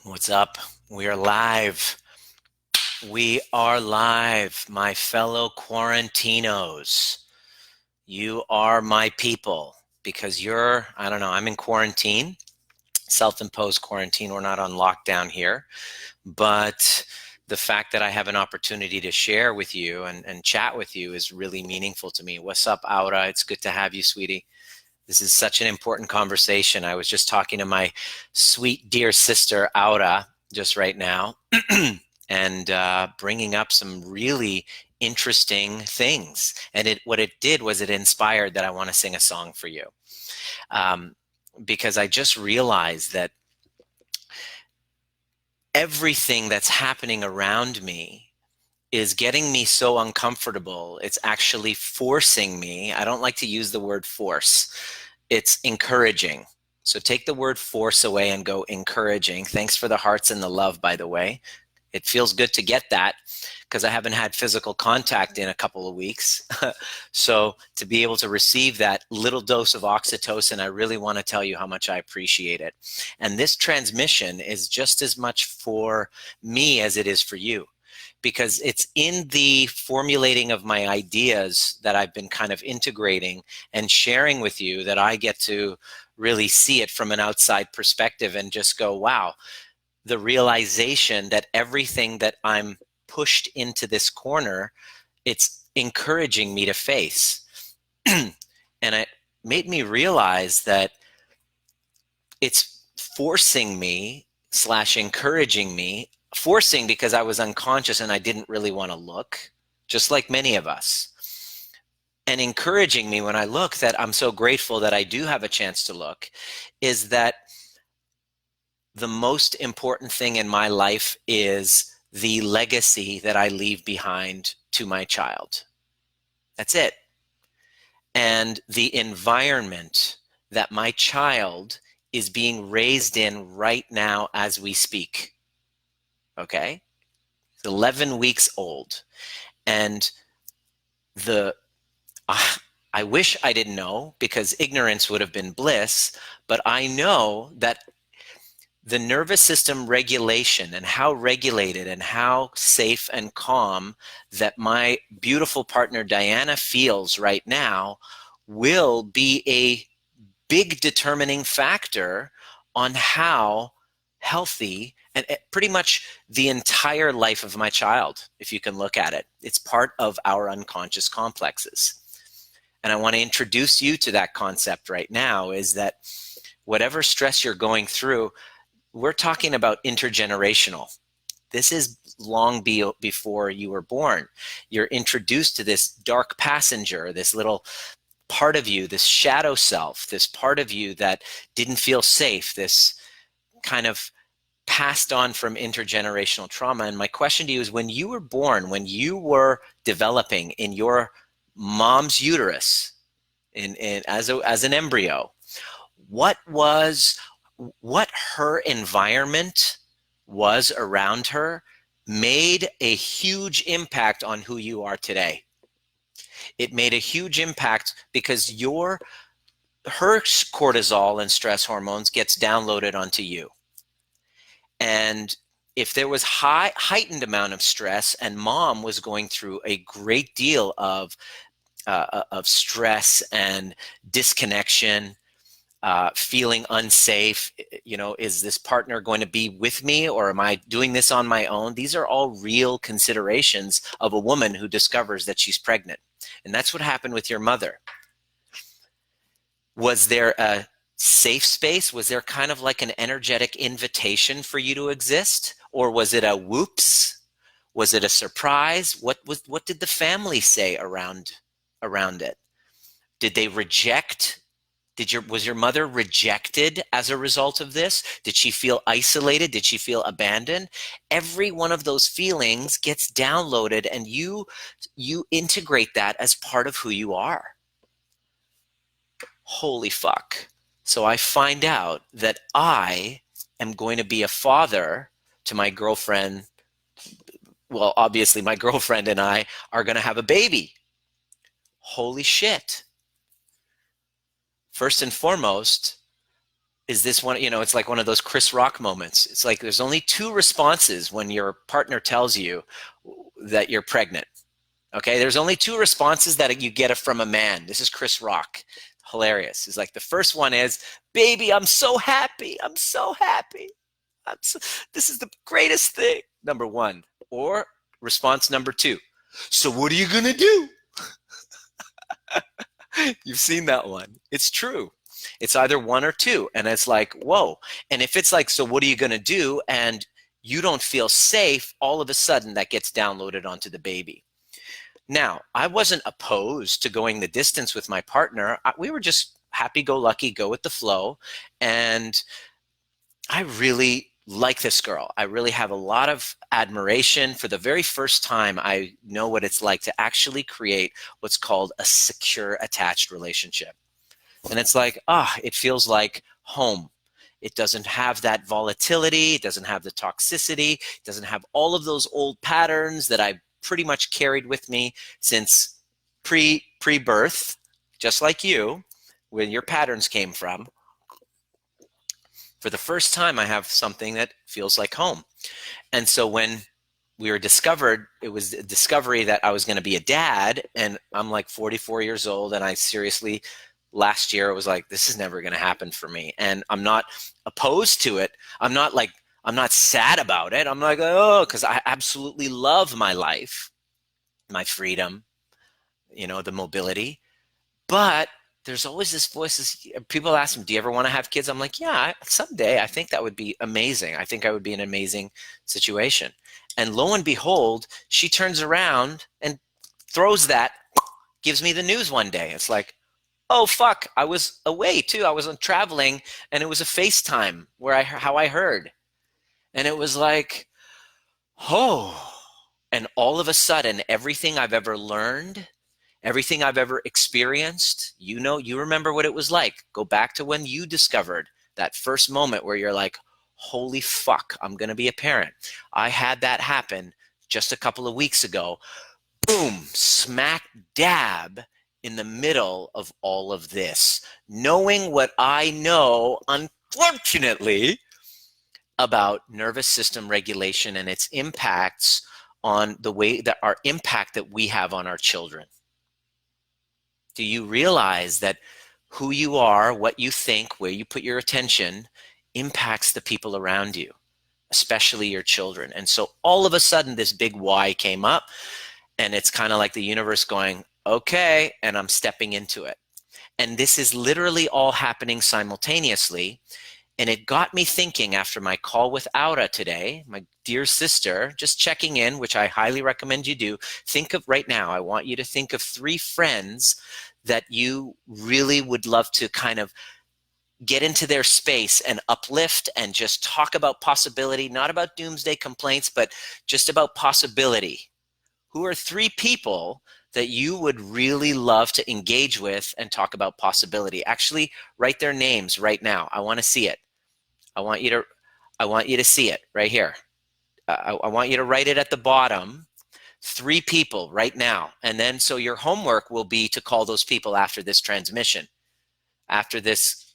What's up? We are live. We are live, my fellow quarantinos. You are my people because I don't know, I'm in quarantine, self-imposed quarantine. We're not on lockdown here, but the fact that I have an opportunity to share with you and chat with you is really meaningful to me. What's up, Aura? It's good to have you, sweetie. This is such an important conversation. I was just talking to my sweet, dear sister, Aura, just right now, and bringing up some really interesting things. And what it did was it inspired that I want to sing a song for you. Um, because I just realized that everything that's happening around me is getting me so uncomfortable. It's actually forcing me. I don't like to use the word force. It's encouraging. So take the word force away and go encouraging. Thanks for the hearts and the love, by the way. It feels good to get that because I haven't had physical contact in a couple of weeks. So to be able to receive that little dose of oxytocin, I really want to tell you how much I appreciate it. And this transmission is just as much for me as it is for you, because it's in the formulating of my ideas that I've been kind of integrating and sharing with you that I get to really see it from an outside perspective and just go, wow, the realization that everything that I'm pushed into this corner, it's encouraging me to face. And it made me realize that it's forcing me / encouraging me, forcing because I was unconscious and I didn't really want to look, just like many of us, and encouraging me when I look, that I'm so grateful that I do have a chance to look, is that the most important thing in my life is the legacy that I leave behind to my child. That's it. And the environment that my child is being raised in right now as we speak. Okay? It's 11 weeks old. And I wish I didn't know, because ignorance would have been bliss, but I know that the nervous system regulation and how regulated and how safe and calm that my beautiful partner Diana feels right now will be a big determining factor on how healthy and pretty much the entire life of my child, if you can look at it. It's part of our unconscious complexes. And I want to introduce you to that concept right now, is that whatever stress you're going through, we're talking about intergenerational. This is long before you were born. You're introduced to this dark passenger, this little part of you, this shadow self, this part of you that didn't feel safe, this kind of passed on from intergenerational trauma. And my question to you is, when you were born, when you were developing in your mom's uterus, as an embryo, what her environment was around her made a huge impact on who you are today. It made a huge impact because her cortisol and stress hormones gets downloaded onto you. And if there was heightened amount of stress and mom was going through a great deal of stress and disconnection, feeling unsafe, is this partner going to be with me, or am I doing this on my own? These are all real considerations of a woman who discovers that she's pregnant. And that's what happened with your mother. Was there a safe space? Was there kind of like an energetic invitation for you to exist? Or was it a whoops? Was it a surprise? What did the family say around it? Did they reject? Was your mother rejected as a result of this? Did she feel isolated? Did she feel abandoned? Every one of those feelings gets downloaded, and you integrate that as part of who you are. Holy fuck. So I find out that I am going to be a father to my girlfriend. Well, obviously my girlfriend and I are going to have a baby. Holy shit. First and foremost, is this one, it's like one of those Chris Rock moments. It's like there's only two responses when your partner tells you that you're pregnant. Okay, there's only two responses that you get from a man. This is Chris Rock. Hilarious. It's like the first one is, baby, I'm so happy. I'm so happy. This is the greatest thing. Number one. Or response number two. So what are you going to do? You've seen that one. It's true. It's either one or two. And it's like, whoa. And if it's like, so what are you going to do? And you don't feel safe, all of a sudden that gets downloaded onto the baby. Now, I wasn't opposed to going the distance with my partner. We were just happy-go-lucky, go with the flow. And I really like this girl. I really have a lot of admiration. For the very first time, I know what it's like to actually create what's called a secure attached relationship. And it's like, it feels like home. It doesn't have that volatility. It doesn't have the toxicity. It doesn't have all of those old patterns that I pretty much carried with me since pre-birth, just like you, where your patterns came from. For the first time, I have something that feels like home. And so when we were discovered, it was a discovery that I was going to be a dad, and I'm like 44 years old, and I seriously, last year, it was like, this is never going to happen for me. And I'm not opposed to it. I'm not sad about it. I'm like, because I absolutely love my life, my freedom, the mobility. But there's always this voice. People ask me, do you ever want to have kids? I'm like, yeah, someday. I think that would be amazing. I think I would be an amazing situation. And lo and behold, she turns around and gives me the news one day. It's like, oh, fuck, I was away too. I was traveling, and it was a FaceTime how I heard. And it was like, oh, and all of a sudden, everything I've ever learned, everything I've ever experienced, you remember what it was like. Go back to when you discovered that first moment where you're like, holy fuck, I'm going to be a parent. I had that happen just a couple of weeks ago. Boom, smack dab in the middle of all of this. Knowing what I know, unfortunately, about nervous system regulation and its impacts on the way that our impact that we have on our children. Do you realize that who you are, what you think, where you put your attention impacts the people around you, especially your children? And so all of a sudden this big why came up, and it's kind of like the universe going, okay, and I'm stepping into it. And this is literally all happening simultaneously. And it got me thinking after my call with Audit today, my dear sister, just checking in, which I highly recommend you do. Think of right now, I want you to think of 3 friends that you really would love to kind of get into their space and uplift and just talk about possibility, not about doomsday complaints, but just about possibility. Who are 3 people that you would really love to engage with and talk about possibility? Actually, write their names right now. I want to see it. I want you to see it right here. I want you to write it at the bottom. 3 people right now. And then so your homework will be to call those people after this transmission, after this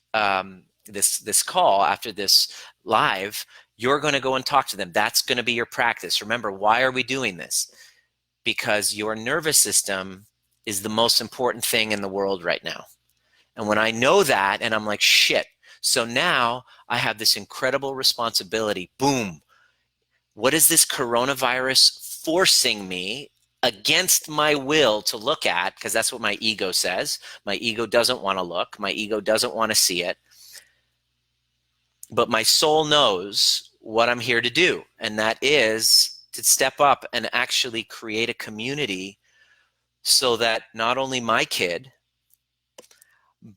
this call, after this live. You're going to go and talk to them. That's going to be your practice. Remember, why are we doing this? Because your nervous system is the most important thing in the world right now. And when I know that, and I'm like, shit, so now I have this incredible responsibility. Boom. What is this coronavirus forcing me against my will to look at? Because that's what my ego says. My ego doesn't want to look. My ego doesn't want to see it. But my soul knows what I'm here to do. And that is to step up and actually create a community so that not only my kid,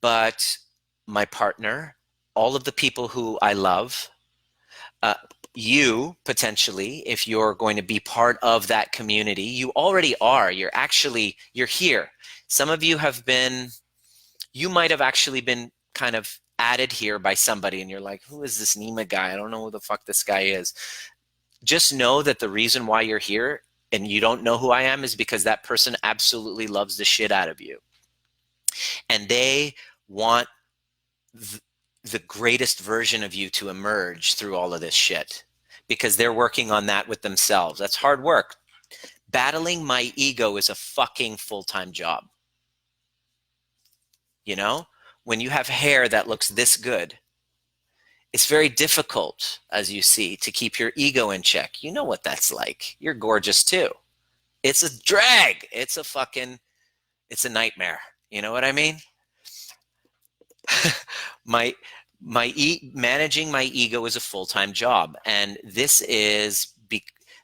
but my partner, all of the people who I love, you potentially, if you're going to be part of that community, you already are. You're here. Some of you you might have actually been kind of added here by somebody, and you're like, who is this Nima guy? I don't know who the fuck this guy is. Just know that the reason why you're here and you don't know who I am is because that person absolutely loves the shit out of you. And they want the greatest version of you to emerge through all of this shit, because they're working on that with themselves. That's hard work. Battling my ego is a fucking full-time job. You know, when you have hair that looks this good, it's very difficult, as you see, to keep your ego in check. You know what that's like. You're gorgeous too. It's a drag. It's a nightmare. You know what I mean? Managing my ego is a full-time job. And this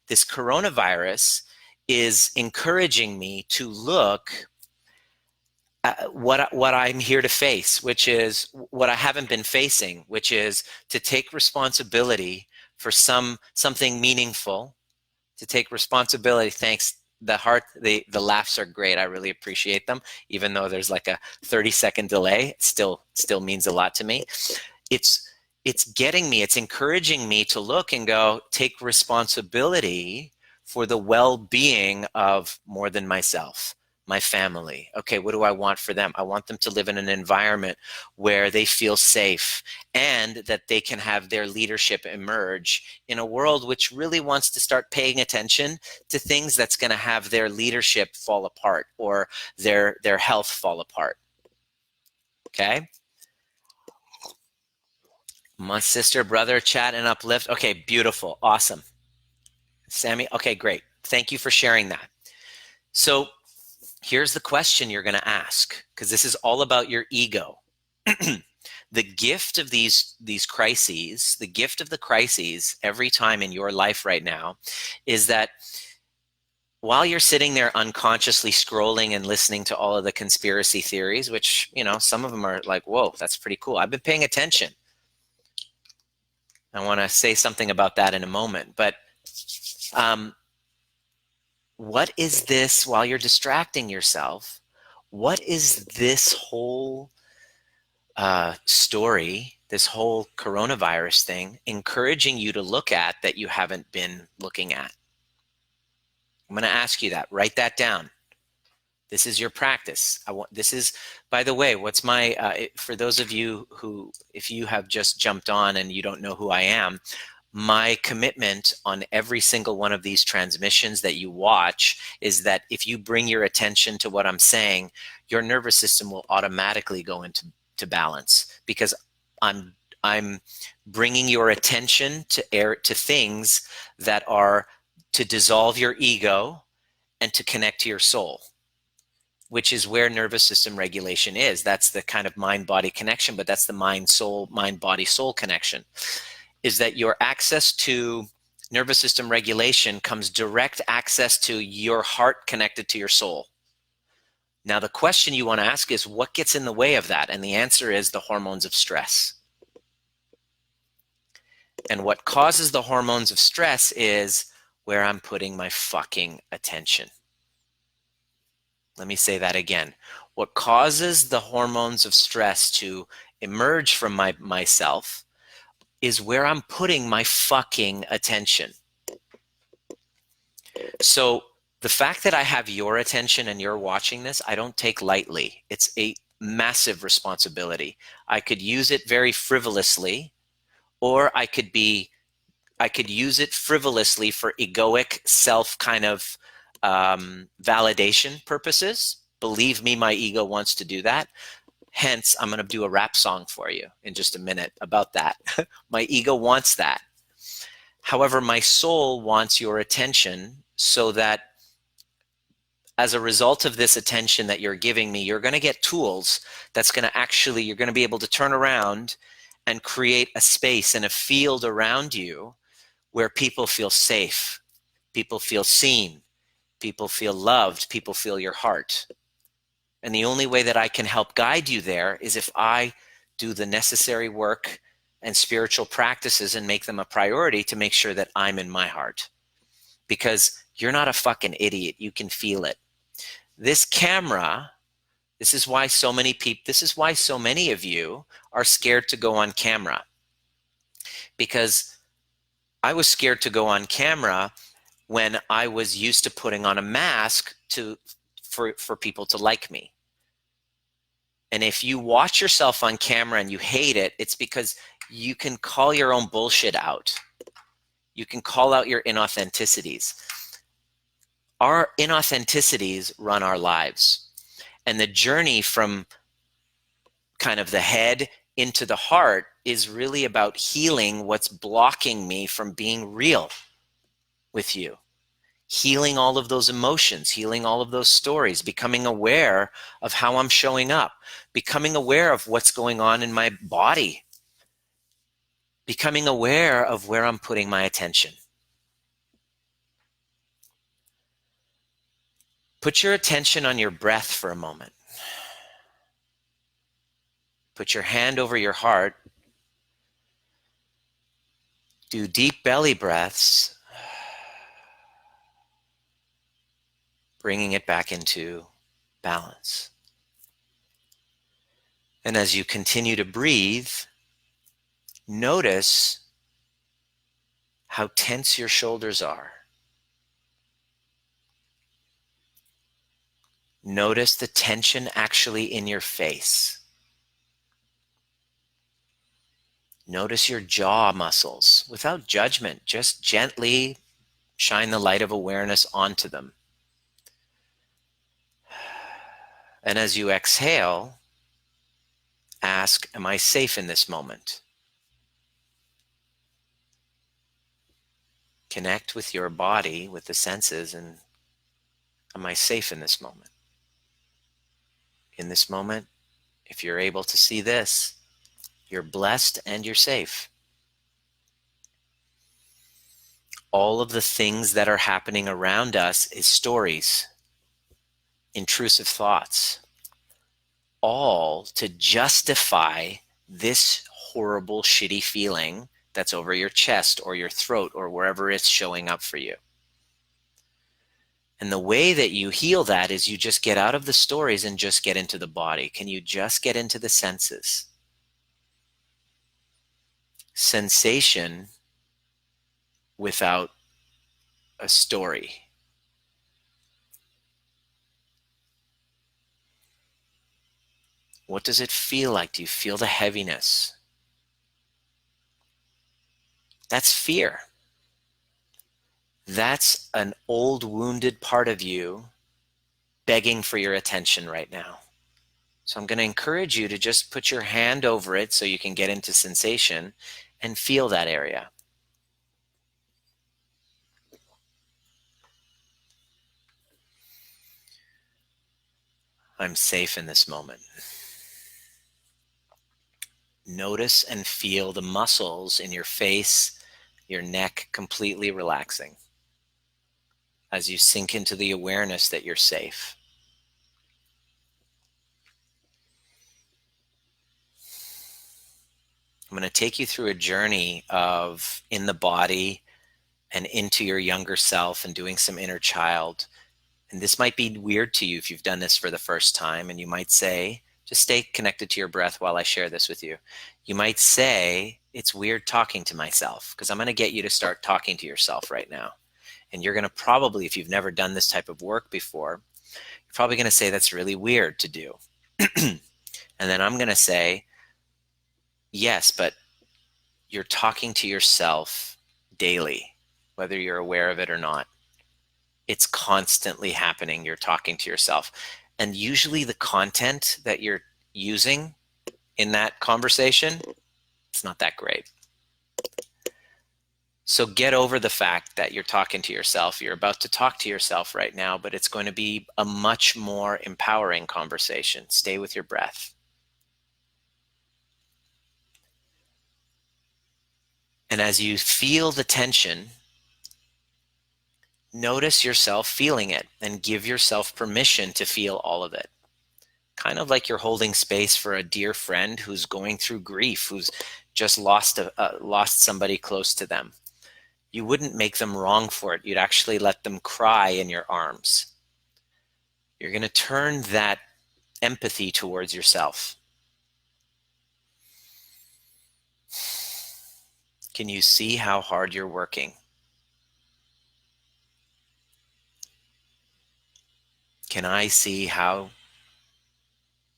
coronavirus is encouraging me to look what I'm here to face, which is what I haven't been facing, which is to take responsibility for something meaningful, to take responsibility. Thanks. The laughs are great. I really appreciate them. Even though there's like a 30-second delay, it still means a lot to me. It's encouraging me to look and go, take responsibility for the well-being of more than myself. My family. Okay, what do I want for them? I want them to live in an environment where they feel safe and that they can have their leadership emerge in a world which really wants to start paying attention to things that's going to have their leadership fall apart or their health fall apart. Okay? My sister, brother, chat and uplift. Okay, beautiful. Awesome. Sammy, okay, great. Thank you for sharing that. So here's the question you're going to ask, because this is all about your ego. The gift of these crises, the gift of the crises every time in your life right now is that while you're sitting there unconsciously scrolling and listening to all of the conspiracy theories, which, you know, some of them are like, whoa, that's pretty cool. I've been paying attention. I want to say something about that in a moment. But what is this, while you're distracting yourself, what is this whole story, this whole coronavirus thing, encouraging you to look at that you haven't been looking at? I'm going to ask you that. Write that down. This is your practice. This is, by the way, what's my, for those of you who, if you have just jumped on and you don't know who I am, my commitment on every single one of these transmissions that you watch is that if you bring your attention to what I'm saying, your nervous system will automatically go into balance, because I'm bringing your attention to things that are to dissolve your ego and to connect to your soul, which is where nervous system regulation is. That's the kind of mind-body connection, but that's the mind-body-soul connection. Is that your access to nervous system regulation comes direct access to your heart connected to your soul. Now, the question you want to ask is, what gets in the way of that? And the answer is the hormones of stress. And what causes the hormones of stress is where I'm putting my fucking attention. Let me say that again. What causes the hormones of stress to emerge from myself is where I'm putting my fucking attention. So the fact that I have your attention and you're watching this, I don't take lightly. It's a massive responsibility. I could use it very frivolously, or I could use it frivolously for egoic self kind of validation purposes. Believe me, my ego wants to do that. Hence, I'm going to do a rap song for you in just a minute about that. My ego wants that. However, my soul wants your attention, so that as a result of this attention that you're giving me, you're going to get tools that's going to actually, you're going to be able to turn around and create a space and a field around you where people feel safe, people feel seen, people feel loved, people feel your heart. And the only way that I can help guide you there is if I do the necessary work and spiritual practices and make them a priority to make sure that I'm in my heart. Because you're not a fucking idiot. You can feel it. This camera, this is why so many of you are scared to go on camera. Because I was scared to go on camera when I was used to putting on a mask for people to like me. And if you watch yourself on camera and you hate it, it's because you can call your own bullshit out. You can call out your inauthenticities. Our inauthenticities run our lives. And the journey from kind of the head into the heart is really about healing what's blocking me from being real with you. Healing all of those emotions, healing all of those stories, becoming aware of how I'm showing up, becoming aware of what's going on in my body, becoming aware of where I'm putting my attention. Put your attention on your breath for a moment. Put your hand over your heart. Do deep belly breaths, bringing it back into balance. And as you continue to breathe, notice how tense your shoulders are. Notice the tension actually in your face. Notice your jaw muscles without judgment. Just gently shine the light of awareness onto them. And as you exhale, ask, am I safe in this moment? Connect with your body, with the senses, and am I safe in this moment? In this moment, if you're able to see this, you're blessed and you're safe. All of the things that are happening around us is stories, intrusive thoughts, all to justify this horrible, shitty feeling that's over your chest or your throat or wherever it's showing up for you. And the way that you heal that is you just get out of the stories and just get into the body. Can you just get into the senses? Sensation without a story. What does it feel like? Do you feel the heaviness? That's fear. That's an old wounded part of you begging for your attention right now. So I'm going to encourage you to just put your hand over it so you can get into sensation and feel that area. I'm safe in this moment. Notice and feel the muscles in your face, your neck completely relaxing as you sink into the awareness that you're safe. I'm going to take you through a journey of in the body and into your younger self and doing some inner child. And this might be weird to you if you've done this for the first time, and you might say, just stay connected to your breath while I share this with you. You might say, it's weird talking to myself, because I'm going to get you to start talking to yourself right now. And you're going to probably, if you've never done this type of work before, you're probably going to say that's really weird to do. And then I'm going to say, yes, but you're talking to yourself daily, whether you're aware of it or not. It's constantly happening. You're talking to yourself. And usually the content that you're using in that conversation, it's not that great. So get over the fact that you're talking to yourself. You're about to talk to yourself right now, but it's going to be a much more empowering conversation. Stay with your breath. And as you feel the tension, notice yourself feeling it and give yourself permission to feel all of it. Kind of like you're holding space for a dear friend who's going through grief, who's just lost somebody close to them. You wouldn't make them wrong for it. You'd actually let them cry in your arms. You're going to turn that empathy towards yourself. Can you see how hard you're working? Can I see how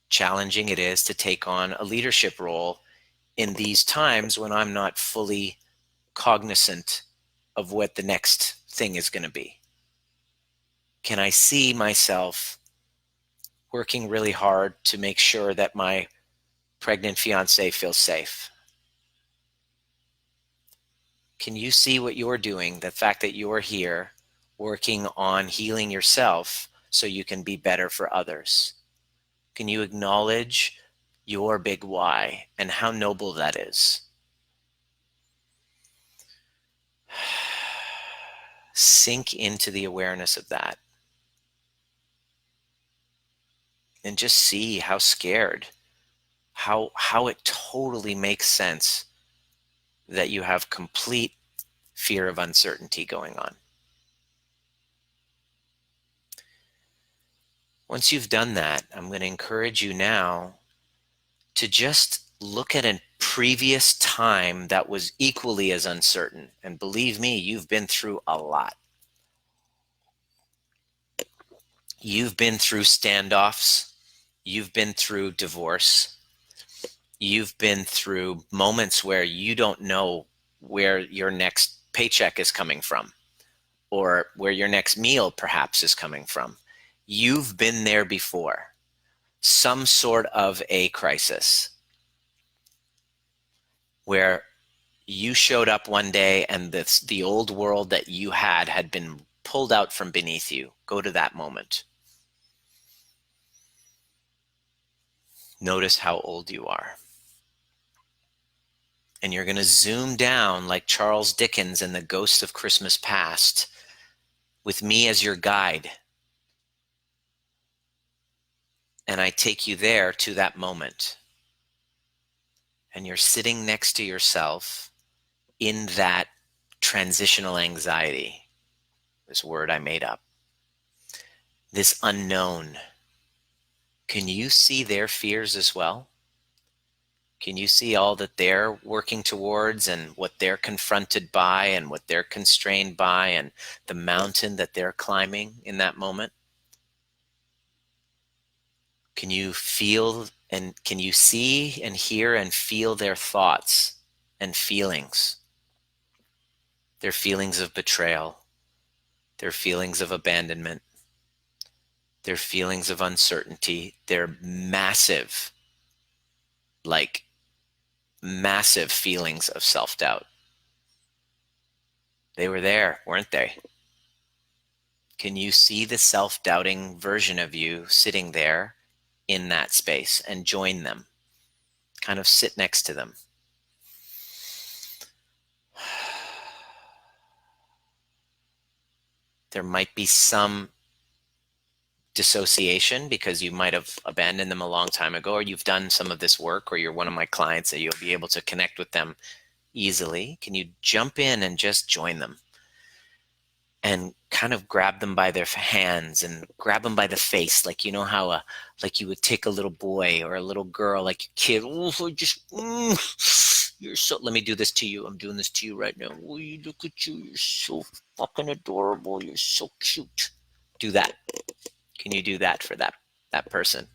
challenging it is to take on a leadership role in these times when I'm not fully cognizant of what the next thing is going to be. Can I see myself working really hard to make sure that my pregnant fiance feels safe? Can you see what you're doing, the fact that you're here working on healing yourself so you can be better for others? Can you acknowledge your big why and how noble that is? Sink into the awareness of that and just see how scared, how it totally makes sense that you have complete fear of uncertainty going on. Once you've done that, I'm going to encourage you now to just look at a previous time that was equally as uncertain. And believe me, you've been through a lot. You've been through standoffs. You've been through divorce. You've been through moments where you don't know where your next paycheck is coming from or where your next meal perhaps is coming from. You've been there before. Some sort of a crisis where you showed up one day and the old world that you had been pulled out from beneath you. Go to that moment. Notice how old you are. And you're going to zoom down like Charles Dickens in The Ghost of Christmas Past with me as your guide. And I take you there to that moment. And you're sitting next to yourself in that transitional anxiety, this word I made up, this unknown. Can you see their fears as well? Can you see all that they're working towards and what they're confronted by and what they're constrained by and the mountain that they're climbing in that moment? Can you feel and can you see and hear and feel their thoughts and feelings? Their feelings of betrayal, their feelings of abandonment, their feelings of uncertainty, their massive feelings of self-doubt. They were there, weren't they? Can you see the self-doubting version of you sitting there in that space and join them? Kind of sit next to them. There might be some dissociation because you might have abandoned them a long time ago, or you've done some of this work, or you're one of my clients that you'll be able to connect with them easily. Can you jump in and just join them and kind of grab them by their hands and grab them by the face, like you know how like you would take a little boy or a little girl, like a kid. Oh, you're so. Let me do this to you. I'm doing this to you right now. Oh, you look at you. You're so fucking adorable. You're so cute. Do that. Can you do that for that person?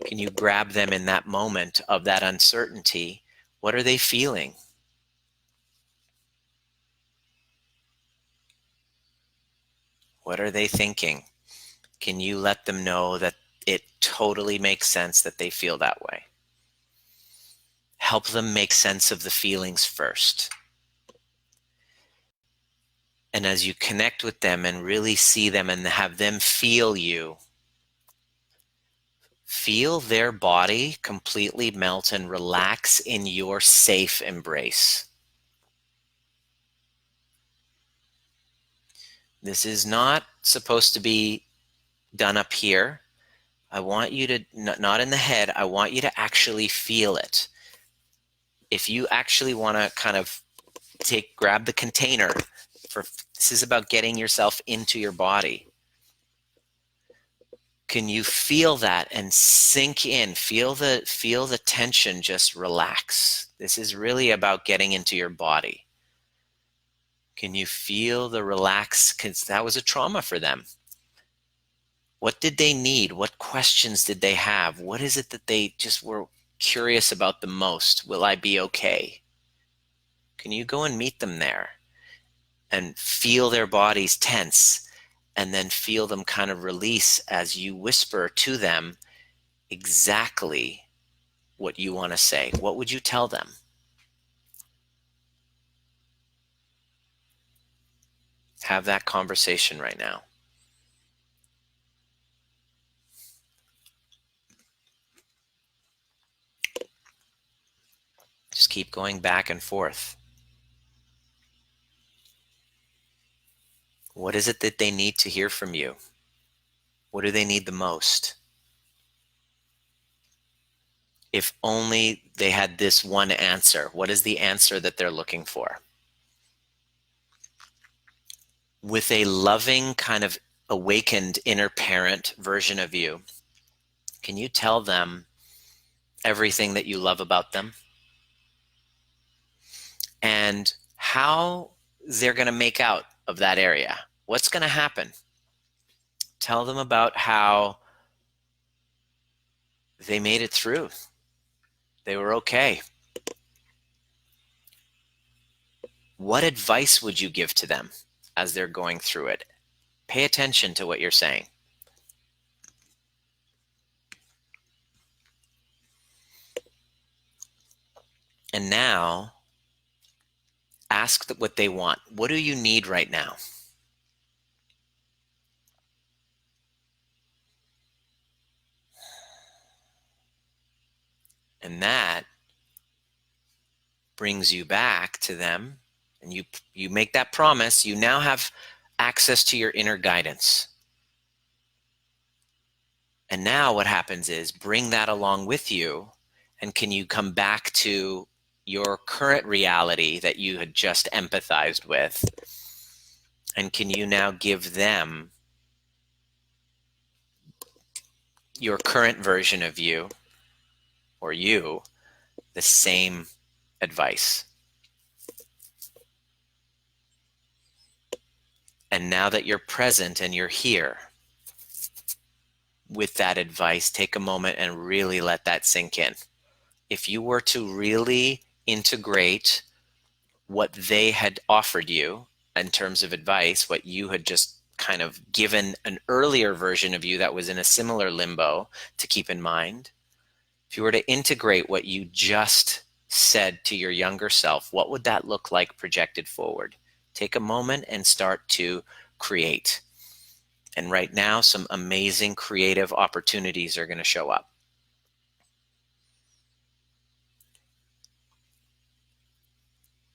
Can you grab them in that moment of that uncertainty? What are they feeling? What are they thinking? Can you let them know that it totally makes sense that they feel that way? Help them make sense of the feelings first. And as you connect with them and really see them and have them feel you, feel their body completely melt and relax in your safe embrace. This is not supposed to be done up here. I want you to, not in the head, I want you to actually feel it. If you actually want to kind of grab the container, this is about getting yourself into your body. Can you feel that and sink in? Feel the tension just relax. This is really about getting into your body. Can you feel the relax? Because that was a trauma for them. What did they need? What questions did they have? What is it that they just were curious about the most? Will I be okay? Can you go and meet them there and feel their bodies tense, and then feel them kind of release as you whisper to them exactly what you want to say? What would you tell them? Have that conversation right now. Just keep going back and forth. What is it that they need to hear from you? What do they need the most? If only they had this one answer, what is the answer that they're looking for? With a loving, kind of awakened inner parent version of you, can you tell them everything that you love about them and how they're going to make out of that area? What's going to happen? Tell them about how they made it through. They were okay. What advice would you give to them as they're going through it? Pay attention to what you're saying. And now, ask what they want. What do you need right now? And that brings you back to them, and you make that promise. You now have access to your inner guidance. And now what happens is bring that along with you, and can you come back to your current reality that you had just empathized with, and can you now give them your current version of you, or you, the same advice? And now that you're present and you're here with that advice, take a moment and really let that sink in. If you were to really integrate what they had offered you in terms of advice, what you had just kind of given an earlier version of you that was in a similar limbo to keep in mind, if you were to integrate what you just said to your younger self, what would that look like projected forward? Take a moment and start to create. And right now, some amazing creative opportunities are going to show up.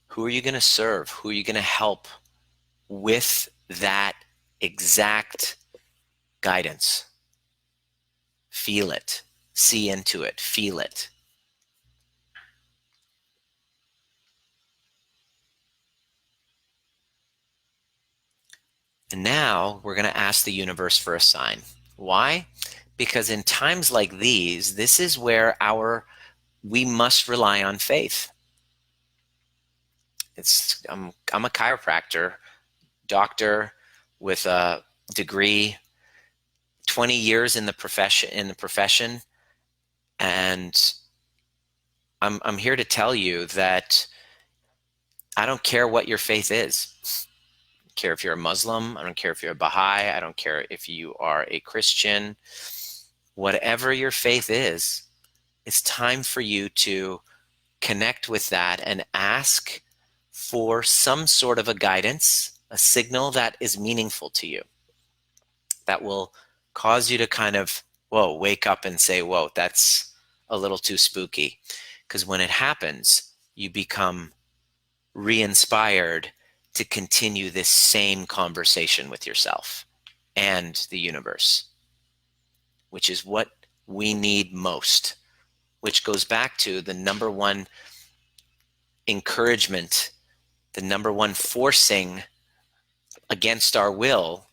Who are you going to serve? Who are you going to help with that exact guidance? Feel it. See into it. Feel it. And now we're going to ask the universe for a sign. Why? Because in times like these, this is where we must rely on faith. I'm a chiropractor, doctor with a degree, 20 years in the profession, and I'm here to tell you that I don't care what your faith is. I don't care if you're a Muslim, I don't care if you're a Baha'i, I don't care if you are a Christian. Whatever your faith is, it's time for you to connect with that and ask for some sort of a guidance, a signal that is meaningful to you, that will cause you to kind of, whoa, wake up and say, whoa, that's a little too spooky. Because when it happens, you become re-inspired to continue this same conversation with yourself and the universe, which is what we need most, which goes back to the number one encouragement, the number one forcing against our will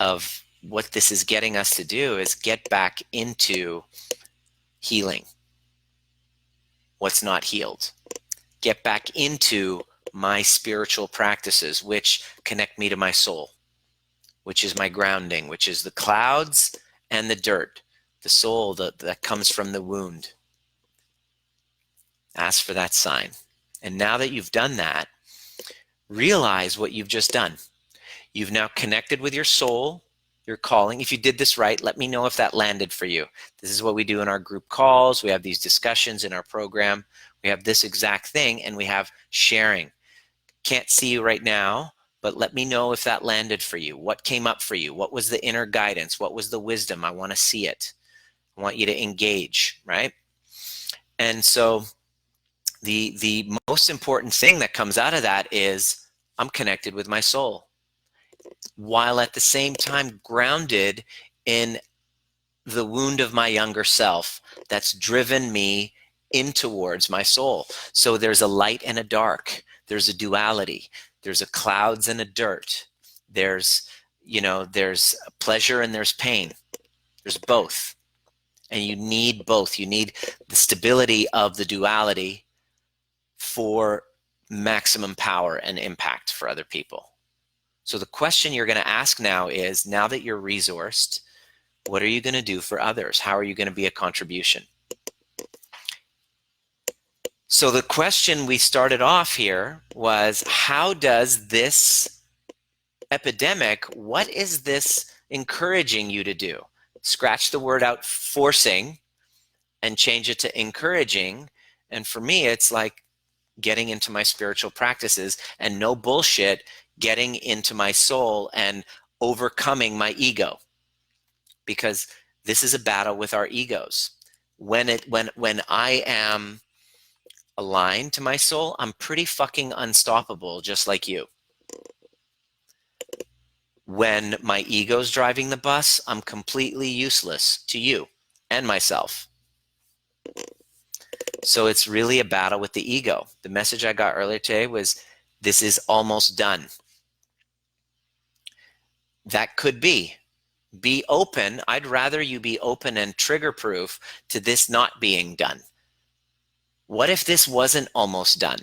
of what this is getting us to do is get back into healing what's not healed. Get back into my spiritual practices, which connect me to my soul, which is my grounding, which is the clouds and the dirt, the soul that comes from the wound. Ask for that sign. And now that you've done that, realize what you've just done. You've now connected with your soul, your calling. If you did this right, let me know if that landed for you. This is what we do in our group calls. We have these discussions in our program. We have this exact thing, and we have sharing. Can't see you right now, but let me know if that landed for you. What came up for you? What was the inner guidance? What was the wisdom? I want to see it. I want you to engage, right? And so the most important thing that comes out of that is I'm connected with my soul, while at the same time grounded in the wound of my younger self that's driven me in towards my soul. So there's a light and a dark. There's a duality. There's a clouds and a dirt. There's pleasure and there's pain. There's both. And you need both. You need the stability of the duality for maximum power and impact for other people. So the question you're going to ask now is, now that you're resourced, what are you going to do for others? How are you going to be a contribution? So the question we started off here was, how does this epidemic, what is this encouraging you to do? Scratch the word out, forcing, and change it to encouraging. And for me, it's like getting into my spiritual practices and no bullshit, getting into my soul and overcoming my ego. Because this is a battle with our egos. When I am aligned to my soul, I'm pretty fucking unstoppable, just like you. When my ego's driving the bus, I'm completely useless to you and myself. So it's really a battle with the ego. The message I got earlier today was, this is almost done. That could be. Be open. I'd rather you be open and trigger proof to this not being done. What if this wasn't almost done?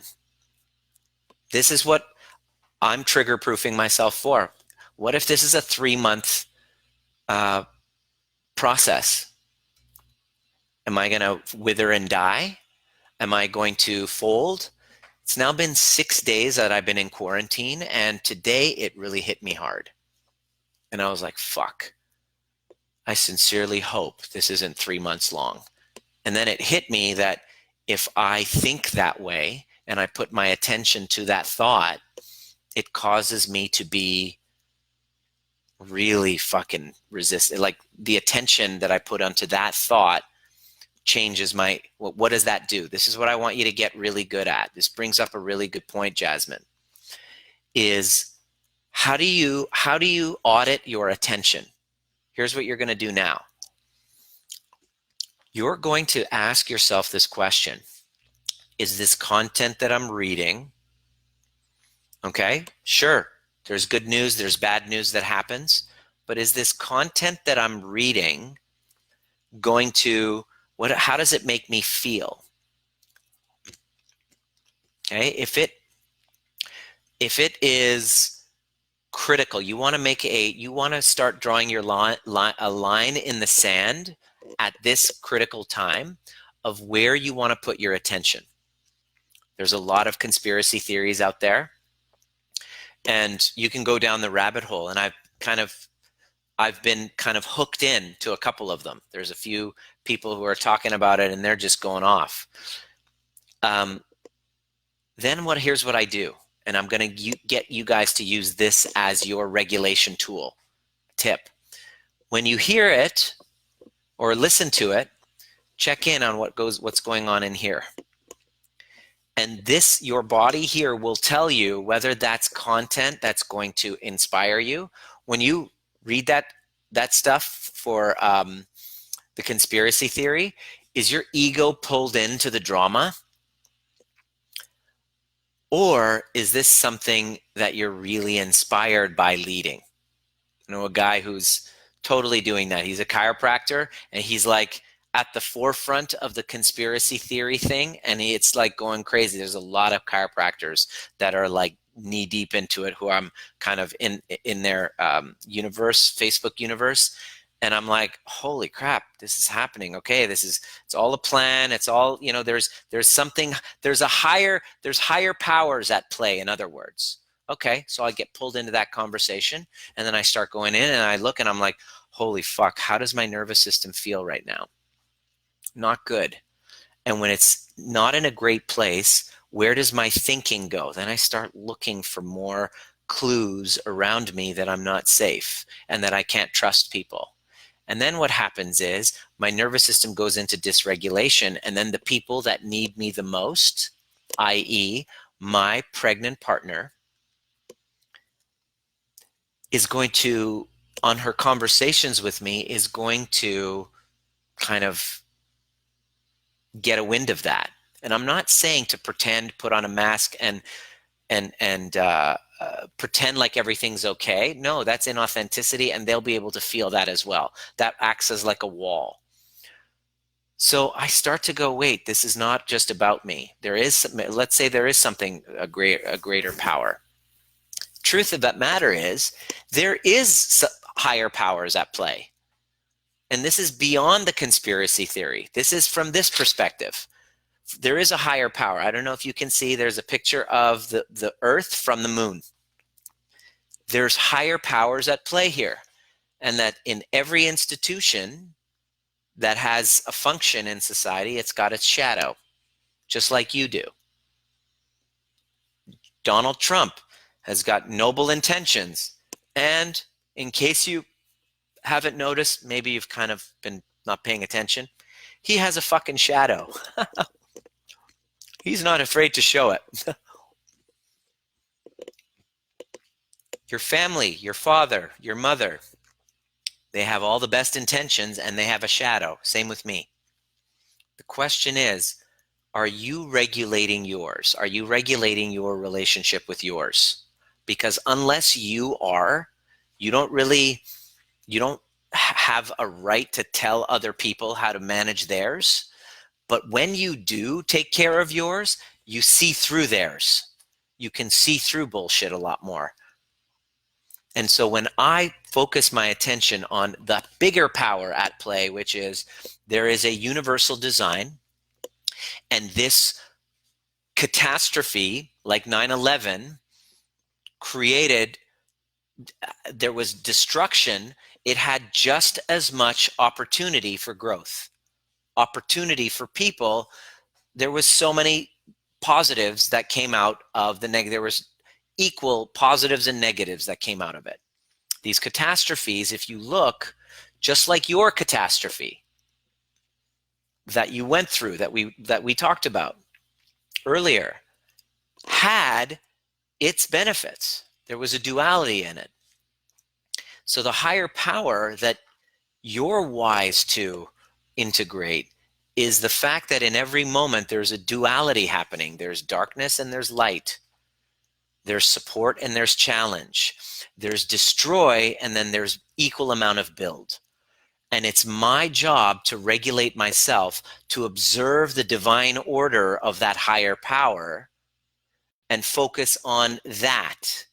This is what I'm trigger proofing myself for. What if this is a 3-month process? Am I going to wither and die? Am I going to fold? It's now been 6 days that I've been in quarantine, and today it really hit me hard. And I was like, fuck. I sincerely hope this isn't 3 months long. And then it hit me that if I think that way and I put my attention to that thought, it causes me to be really fucking resistant. Like the attention that I put onto that thought changes my, what does that do? This is what I want you to get really good at. This brings up a really good point, Jasmine, is how do you audit your attention? Here's what you're going to do now. You're going to ask yourself this question. Is this content that I'm reading? Okay, sure. There's good news, there's bad news that happens, but is this content that I'm reading going to, how does it make me feel? Okay, if it is critical, you want to start drawing your a line in the sand at this critical time of where you want to put your attention. There's a lot of conspiracy theories out there, and you can go down the rabbit hole, and I've been kind of hooked in to a couple of them. There's a few people who are talking about it and they're just going off. Here's what I do. And I'm going to get you guys to use this as your regulation tool. Tip. When you hear it or listen to it, check in on what's going on in here. And your body here will tell you whether that's content that's going to inspire you. When you read that stuff for the conspiracy theory, is your ego pulled into the drama? Or is this something that you're really inspired by leading? I know a guy who's totally doing that. He's a chiropractor, and he's like at the forefront of the conspiracy theory thing, and it's like going crazy. There's a lot of chiropractors that are like knee deep into it, who I'm kind of in their universe, Facebook universe. And I'm like, holy crap, this is happening. Okay, it's all a plan. It's all, there's something, there's higher powers at play, in other words. Okay, so I get pulled into that conversation, and then I start going in and I look and I'm like, holy fuck, how does my nervous system feel right now? Not good. And when it's not in a great place, where does my thinking go? Then I start looking for more clues around me that I'm not safe and that I can't trust people. And then what happens is my nervous system goes into dysregulation, and then the people that need me the most, i.e., my pregnant partner, is going to, on her conversations with me, is going to kind of get a wind of that. And I'm not saying to pretend, put on a mask and pretend like everything's okay. No, that's inauthenticity, and they'll be able to feel that as well. That acts as like a wall. So I start to go, wait, this is not just about me. Let's say there is something, a greater power. Truth of that matter is, there is higher powers at play. And this is beyond the conspiracy theory. This is from this perspective. There is a higher power. I don't know if you can see, there's a picture of the Earth from the moon. There's higher powers at play here. And that in every institution that has a function in society, it's got its shadow, just like you do. Donald Trump has got noble intentions. And in case you haven't noticed, maybe you've kind of been not paying attention, he has a fucking shadow. He's not afraid to show it. Your family, your father, your mother, they have all the best intentions and they have a shadow. Same with me. The question is, are you regulating yours? Are you regulating your relationship with yours? Because unless you are, you don't have a right to tell other people how to manage theirs. But when you do take care of yours, you see through theirs. You can see through bullshit a lot more. And so when I focus my attention on the bigger power at play, which is there is a universal design, and this catastrophe like 9/11 created, there was destruction, it had just as much opportunity for growth, opportunity for people. There was so many positives that came out of the negative. There was equal positives and negatives that came out of it. These catastrophes, if you look, just like your catastrophe that you went through, that we talked about earlier, had its benefits. There was a duality in it. So the higher power that you're wise to integrate is the fact that in every moment there's a duality happening. There's darkness and there's light. There's support and there's challenge. There's destroy and then there's equal amount of build. And it's my job to regulate myself, to observe the divine order of that higher power and focus on that.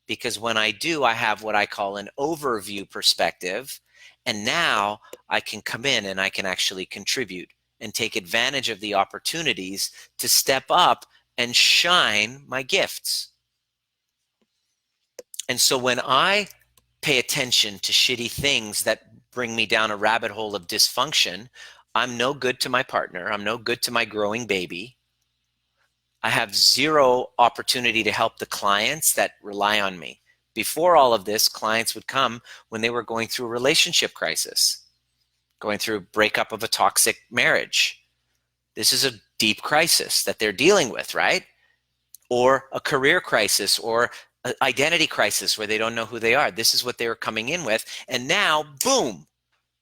Because when I do, I have what I call an overview perspective. And now I can come in and I can actually contribute and take advantage of the opportunities to step up and shine my gifts. And so when I pay attention to shitty things that bring me down a rabbit hole of dysfunction, I'm no good to my partner. I'm no good to my growing baby. I have zero opportunity to help the clients that rely on me. Before all of this, clients would come when they were going through a relationship crisis, going through a breakup of a toxic marriage. This is a deep crisis that they're dealing with, right? Or a career crisis or an identity crisis where they don't know who they are. This is what they were coming in with. And now, boom,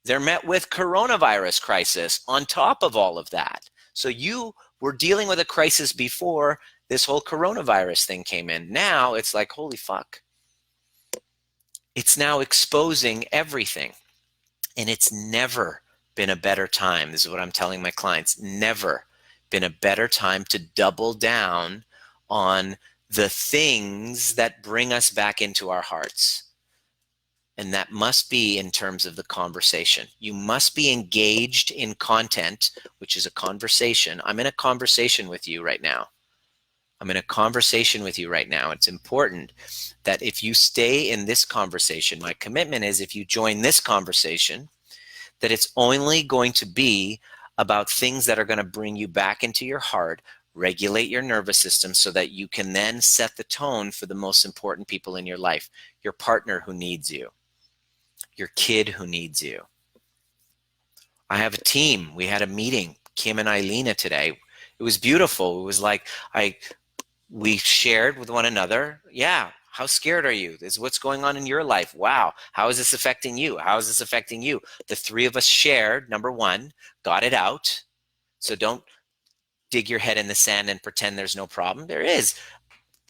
they're met with coronavirus crisis on top of all of that. So you were dealing with a crisis before this whole coronavirus thing came in. Now it's like, holy fuck. It's now exposing everything. And it's never been a better time. This is what I'm telling my clients. Never been a better time to double down on the things that bring us back into our hearts. And that must be in terms of the conversation. You must be engaged in content, which is a conversation. I'm in a conversation with you right now. I'm in a conversation with you right now. It's important that if you stay in this conversation, my commitment is if you join this conversation, that it's only going to be about things that are going to bring you back into your heart, regulate your nervous system so that you can then set the tone for the most important people in your life, your partner who needs you, your kid who needs you. I have a team. We had a meeting, Kim and Eilena today. It was beautiful. It was like we shared with one another. Yeah. How scared are you? This is what's going on in your life. Wow. How is this affecting you? How is this affecting you? The three of us shared, number one, got it out. So don't dig your head in the sand and pretend there's no problem. There is.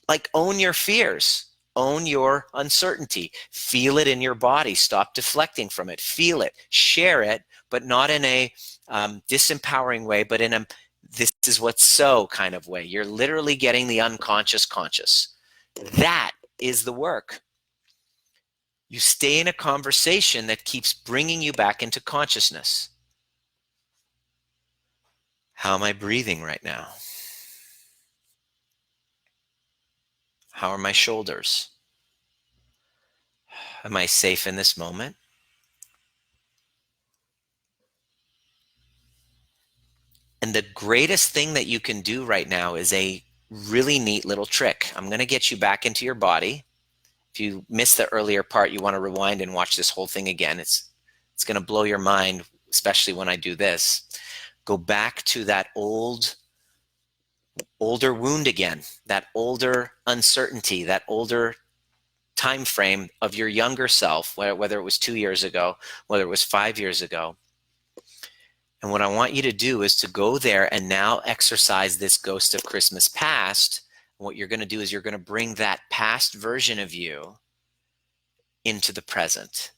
Like, own your fears. Own your uncertainty. Feel it in your body. Stop deflecting from it. Feel it. Share it, but not in a disempowering way, but in a this is what's so kind of way. You're literally getting the unconscious conscious. That is the work. You stay in a conversation that keeps bringing you back into consciousness. How am I breathing right now? How are my shoulders? Am I safe in this moment? And the greatest thing that you can do right now is a really neat little trick. I'm going to get you back into your body. If you missed the earlier part, you want to rewind and watch this whole thing again. It's going to blow your mind, especially when I do this. Go back to that older wound again, that older uncertainty, that older time frame of your younger self, whether it was 2 years ago, whether it was 5 years ago. And what I want you to do is to go there and now exercise this ghost of Christmas past. And what you're going to do is you're going to bring that past version of you into the present.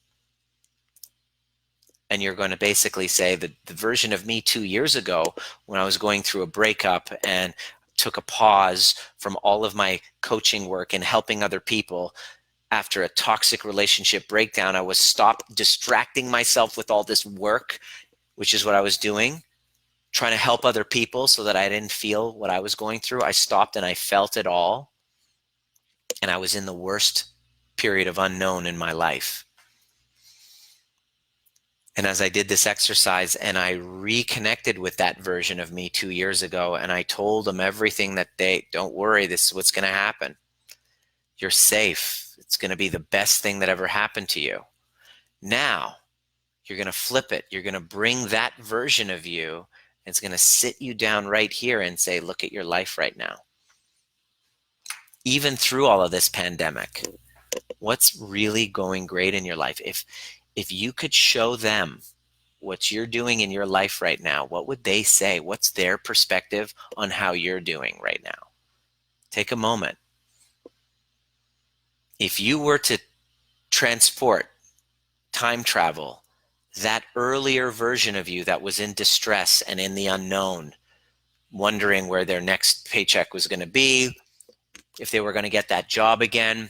And you're going to basically say that the version of me 2 years ago, when I was going through a breakup and took a pause from all of my coaching work and helping other people after a toxic relationship breakdown, I was stopped distracting myself with all this work, which is what I was doing, trying to help other people so that I didn't feel what I was going through. I stopped and I felt it all. And I was in the worst period of unknown in my life. And as I did this exercise and I reconnected with that version of me 2 years ago, and I told them everything that don't worry, this is what's going to happen. You're safe. It's going to be the best thing that ever happened to you. Now, you're going to flip it. You're going to bring that version of you. It's going to sit you down right here and say, look at your life right now. Even through all of this pandemic, what's really going great in your life? If you could show them what you're doing in your life right now, what would they say? What's their perspective on how you're doing right now? Take a moment. If you were to transport, time travel, that earlier version of you that was in distress and in the unknown, wondering where their next paycheck was going to be, if they were going to get that job again,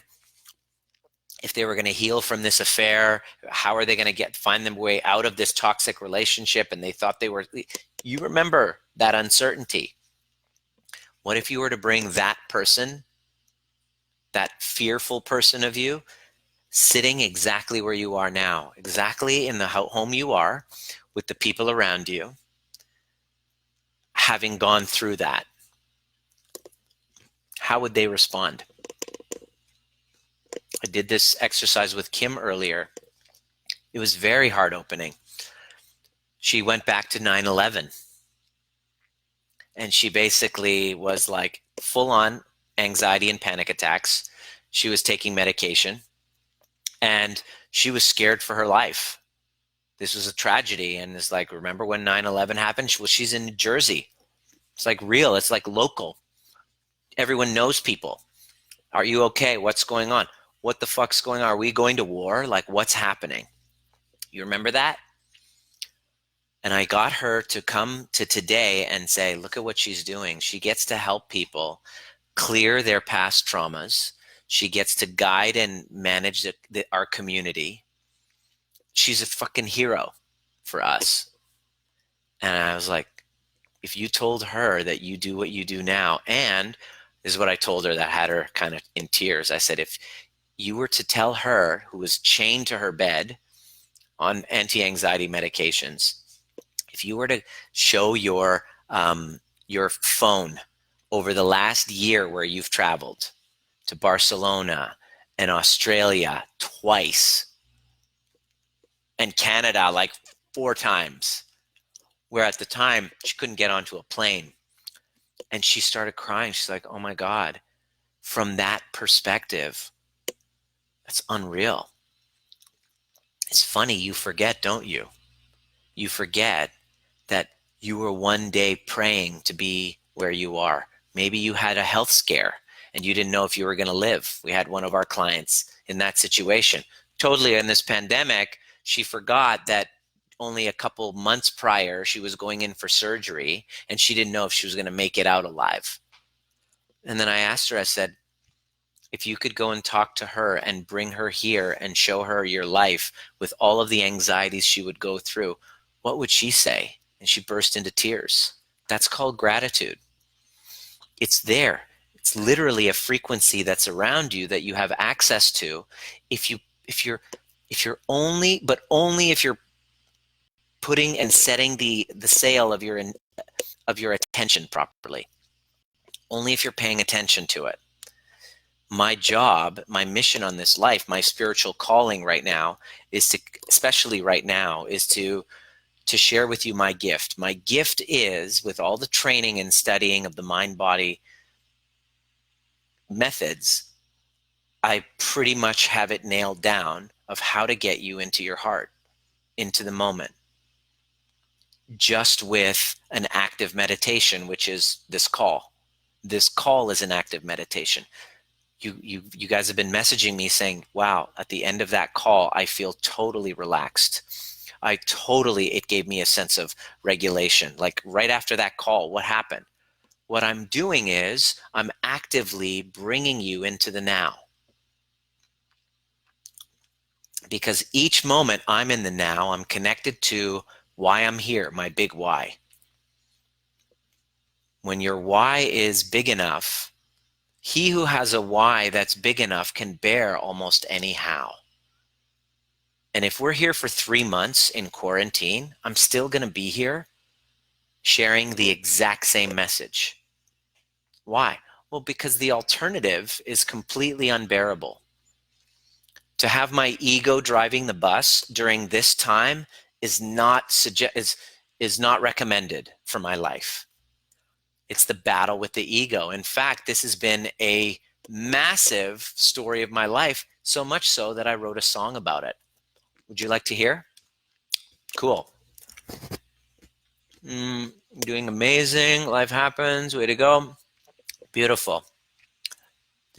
if they were going to heal from this affair, how are they going to find their way out of this toxic relationship? And they thought they were, you remember that uncertainty. What if you were to bring that person, that fearful person of you, sitting exactly where you are now, exactly in the home you are, with the people around you, having gone through that? How would they respond? I did this exercise with Kim earlier. It was very heart-opening. She went back to 9/11, and she basically was like full-on anxiety and panic attacks. She was taking medication, and she was scared for her life. This was a tragedy, and it's like, remember when 9/11 happened? Well, she's in New Jersey. It's like real. It's like local. Everyone knows people. Are you okay? What's going on? What the fuck's going on? Are we going to war? Like, what's happening? You remember that? And I got her to come to today and say, look at what she's doing. She gets to help people clear their past traumas. She gets to guide and manage our community. She's a fucking hero for us. And I was like, if you told her that you do what you do now, and this is what I told her that had her kind of in tears. I said, if you were to tell her, who was chained to her bed on anti-anxiety medications, if you were to show your phone over the last year where you've traveled to Barcelona and Australia twice and Canada like 4 times, where at the time she couldn't get onto a plane, and she started crying. She's like, oh my God, from that perspective, that's unreal. It's funny, you forget, don't you? You forget that you were one day praying to be where you are. Maybe you had a health scare and you didn't know if you were going to live. We had one of our clients in that situation. Totally in this pandemic, she forgot that only a couple months prior, she was going in for surgery and she didn't know if she was going to make it out alive. And then I asked her, I said, if you could go and talk to her and bring her here and show her your life with all of the anxieties she would go through, what would she say? And she burst into tears. That's called gratitude. It's there. It's literally a frequency that's around you that you have access to if you're only if you're putting and setting the sail of your attention properly. Only if you're paying attention to it. My job, my mission on this life, my spiritual calling right now is to, especially right now, is to share with you my gift. My gift is, with all the training and studying of the mind-body methods, I pretty much have it nailed down of how to get you into your heart, into the moment, just with an active meditation, which is this call. This call is an active meditation. You guys have been messaging me saying, wow, at the end of that call, I feel totally relaxed. It gave me a sense of regulation. Like right after that call, what happened? What I'm doing is I'm actively bringing you into the now. Because each moment I'm in the now, I'm connected to why I'm here, my big why. When your why is big enough, he who has a why that's big enough can bear almost any how. And if we're here for 3 months in quarantine, I'm still going to be here sharing the exact same message. Why? Well, because the alternative is completely unbearable. To have my ego driving the bus during this time is not recommended for my life. It's the battle with the ego. In fact, this has been a massive story of my life, so much so that I wrote a song about it. Would you like to hear? Cool. Doing amazing. Life happens. Way to go. Beautiful.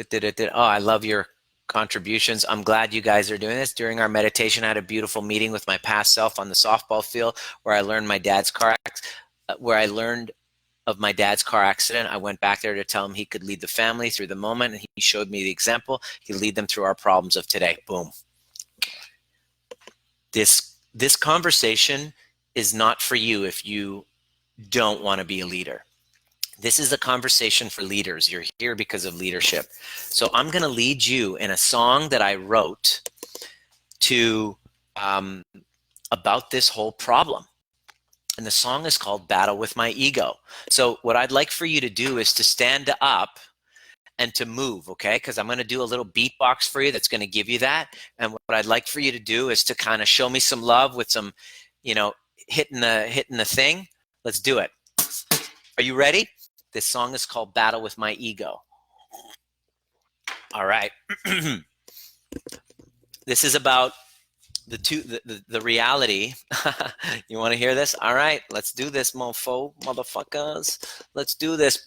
Oh, I love your contributions. I'm glad you guys are doing this. During our meditation, I had a beautiful meeting with my past self on the softball field where I learned of my dad's car accident. I went back there to tell him he could lead the family through the moment, and he showed me the example. He could lead them through our problems of today. Boom. This conversation is not for you if you don't want to be a leader. This is a conversation for leaders. You're here because of leadership. So I'm going to lead you in a song that I wrote to about this whole problem. And the song is called Battle with My Ego. So what I'd like for you to do is to stand up and to move, okay? Because I'm going to do a little beatbox for you that's going to give you that. And what I'd like for you to do is to kind of show me some love with some, hitting the thing. Let's do it. Are you ready? This song is called Battle with My Ego. All right. This is about the reality. You want to hear this? All right, let's do this, motherfuckers. Let's do this.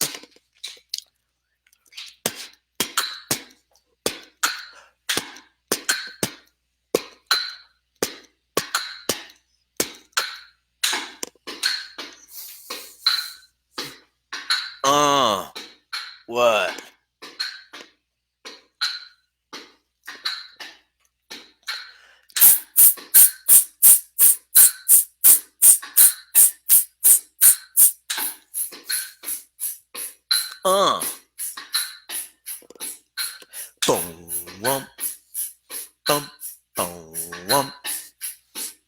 What? Boom, wump, bum, boom, wump,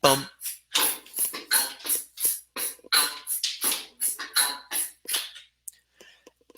bum.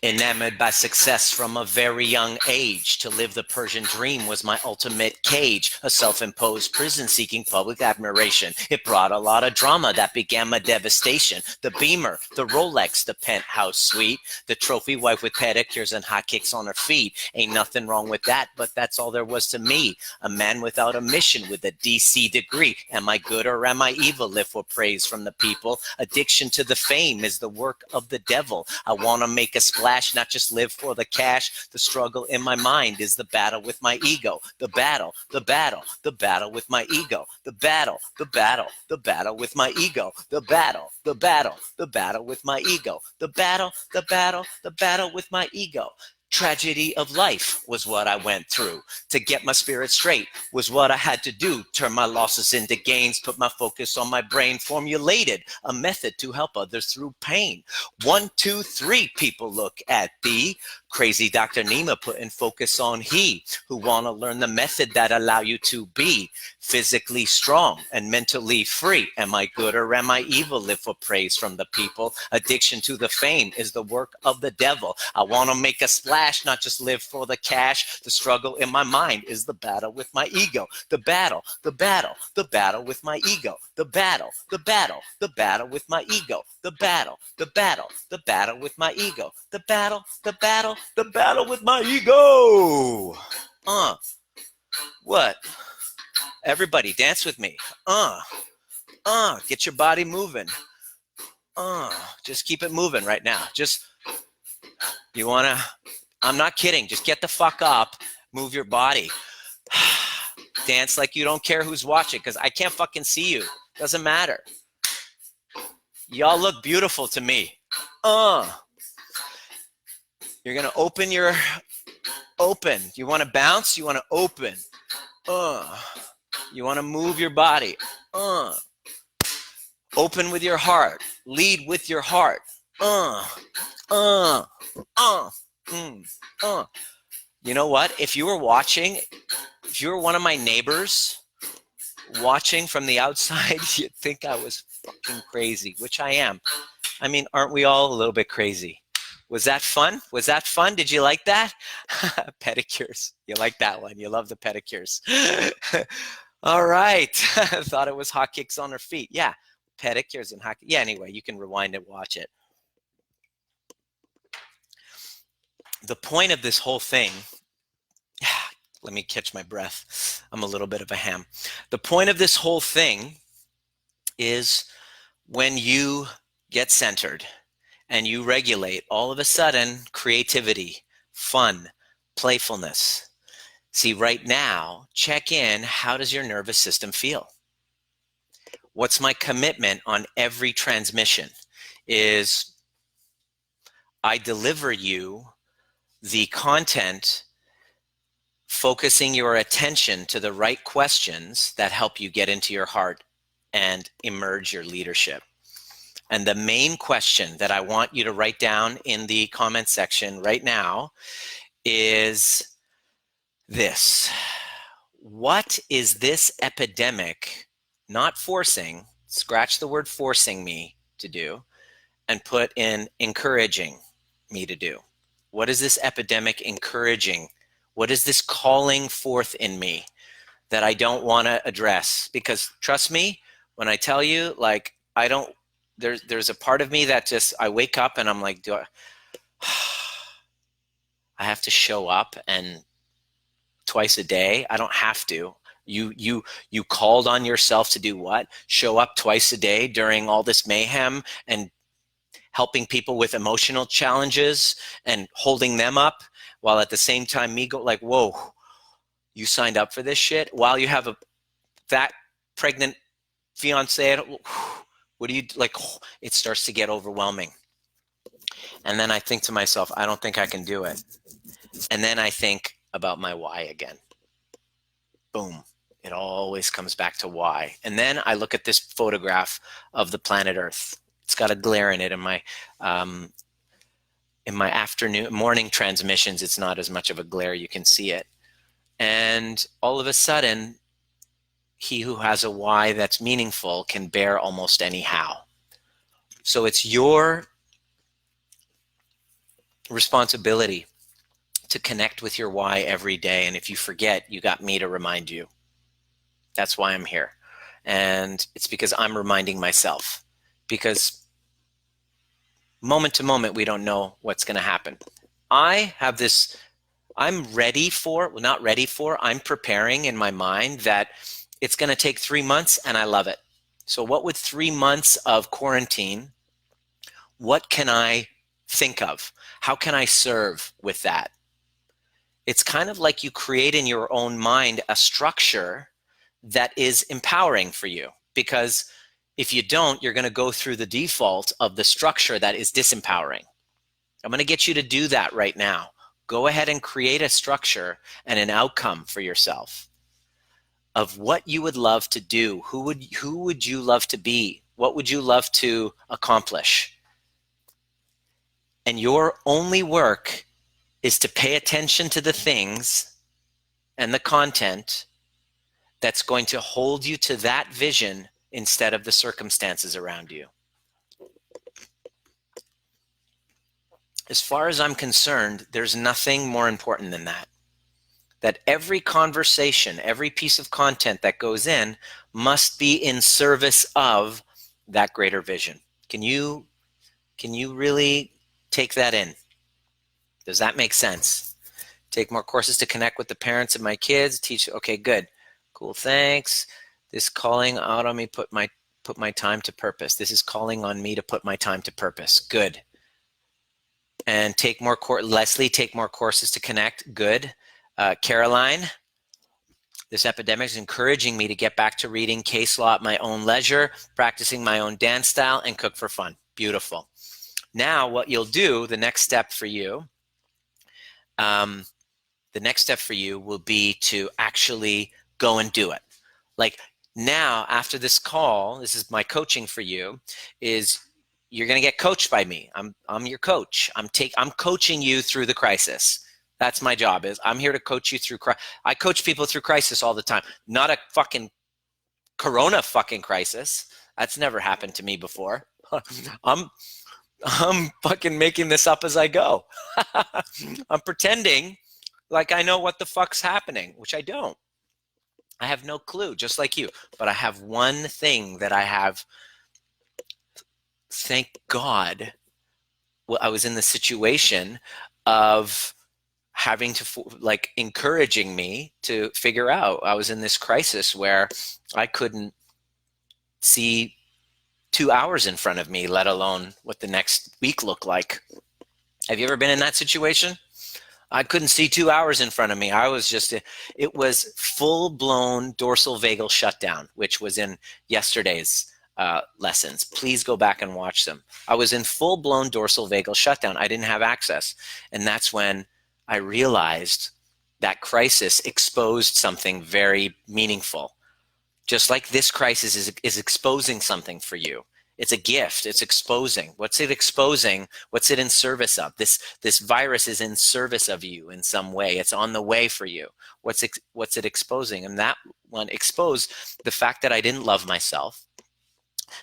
Enamored by success from a very young age. To live the Persian dream was my ultimate cage, a self-imposed prison seeking public admiration. It brought a lot of drama that began my devastation. The Beamer, the Rolex, the penthouse suite, the trophy wife with pedicures and hot kicks on her feet. Ain't nothing wrong with that, but that's all there was to me. A man without a mission with a DC degree. Am I good or am I evil? If for praise from the people. Addiction to the fame is the work of the devil. I want to make a splash, not just live for the cash. The struggle in my mind is the battle with my ego. The battle with my ego. The battle with my ego. The battle with my ego. The battle with my ego. Tragedy of life was what I went through. To get my spirit straight was what I had to do. Turn my losses into gains, put my focus on my brain, formulated a method to help others through pain. 1, 2, 3, people look at thee. Crazy Dr. Nima putting focus on he who want to learn the method that allow you to be physically strong and mentally free. Am I good or am I evil? Live for praise from the people. Addiction to the fame is the work of the devil. I want to make a splash, not just live for the cash. The struggle in my mind is the battle with my ego. The battle with my ego. The battle with my ego. The battle with my ego. The battle with my ego. What? Everybody dance with me. Get your body moving. Just keep it moving right now. I'm not kidding. Just get the fuck up. Move your body. Dance like you don't care who's watching, because I can't fucking see you. Doesn't matter. Y'all look beautiful to me. You're going to open. You want to bounce? You want to open. You want to move your body. Open with your heart. Lead with your heart. You know what? If you were one of my neighbors watching from the outside, you'd think I was fucking crazy, which I am. I mean, aren't we all a little bit crazy? Was that fun? Did you like that? Pedicures. You like that one. You love the pedicures. All right. I thought it was hot kicks on her feet. Yeah. Pedicures and hot. Yeah. Anyway, you can rewind and watch it. The point of this whole thing, let me catch my breath. I'm a little bit of a ham. The point of this whole thing is when you get centered and you regulate, all of a sudden, creativity, fun, playfulness. See, right now, check in. How does your nervous system feel? What's my commitment on every transmission is I deliver you the content, focusing your attention to the right questions that help you get into your heart and emerge your leadership. And the main question that I want you to write down in the comment section right now is this. What is this epidemic not forcing, scratch the word forcing me to do, and put in encouraging me to do? What is this epidemic encouraging? What is this calling forth in me that I don't want to address? Because trust me, when I tell you, like, there's a part of me that just, I wake up and I'm like, I have to show up and twice a day? I don't have to. You called on yourself to do what? Show up twice a day during all this mayhem and helping people with emotional challenges and holding them up, while at the same time me go like, whoa, you signed up for this shit while you have that pregnant fiance. What do you like? It starts to get overwhelming. And then I think to myself, I don't think I can do it. And then I think about my why again. Boom. It always comes back to why. And then I look at this photograph of the planet Earth. It's got a glare in it in in my morning transmissions, it's not as much of a glare, you can see it. And all of a sudden, he who has a why that's meaningful can bear almost any how. So it's your responsibility to connect with your why every day. And if you forget, you got me to remind you. That's why I'm here. And it's because I'm reminding myself. Because moment to moment, we don't know what's going to happen. I'm preparing in my mind that it's going to take 3 months and I love it. So what would 3 months of quarantine, what can I think of? How can I serve with that? It's kind of like you create in your own mind a structure that is empowering for you, because if you don't, you're going to go through the default of the structure that is disempowering. I'm going to get you to do that right now. Go ahead and create a structure and an outcome for yourself of what you would love to do. Who would you love to be? What would you love to accomplish? And your only work is to pay attention to the things and the content that's going to hold you to that vision instead of the circumstances around you. As far as I'm concerned, there's nothing more important than that. That every conversation, every piece of content that goes in must be in service of that greater vision. Can you really take that in? Does that make sense? Take more courses to connect with the parents of my kids. Teach. Okay, good. Cool, thanks. This calling out on me, put my time to purpose. This is calling on me to put my time to purpose. Good. And Leslie, take more courses to connect. Good. Caroline, this epidemic is encouraging me to get back to reading case law at my own leisure, practicing my own dance style, and cook for fun. Beautiful. Now what you'll do, the next step for you will be to actually go and do it. Like now, after this call, this is my coaching for you, is you're going to get coached by me. I'm your coach. I'm coaching you through the crisis. That's my job. Is I'm here to coach you through I coach people through crisis all the time. Not a fucking corona fucking crisis. That's never happened to me before. I'm fucking making this up as I go. I'm pretending like I know what the fuck's happening, which I don't. I have no clue, just like you. But I have one thing that I have. Thank God, I was in the situation of having to, like, encouraging me to figure out. I was in this crisis where I couldn't see 2 hours in front of me, let alone what the next week looked like. Have you ever been in that situation? I couldn't see 2 hours in front of me. It was full-blown dorsal vagal shutdown, which was in yesterday's lessons. Please go back and watch them. I was in full-blown dorsal vagal shutdown. I didn't have access. And that's when I realized that crisis exposed something very meaningful. Just like this crisis is exposing something for you. It's a gift. It's exposing. What's it exposing? What's it in service of? This virus is in service of you in some way. It's on the way for you. What's it exposing? And that one exposed the fact that I didn't love myself,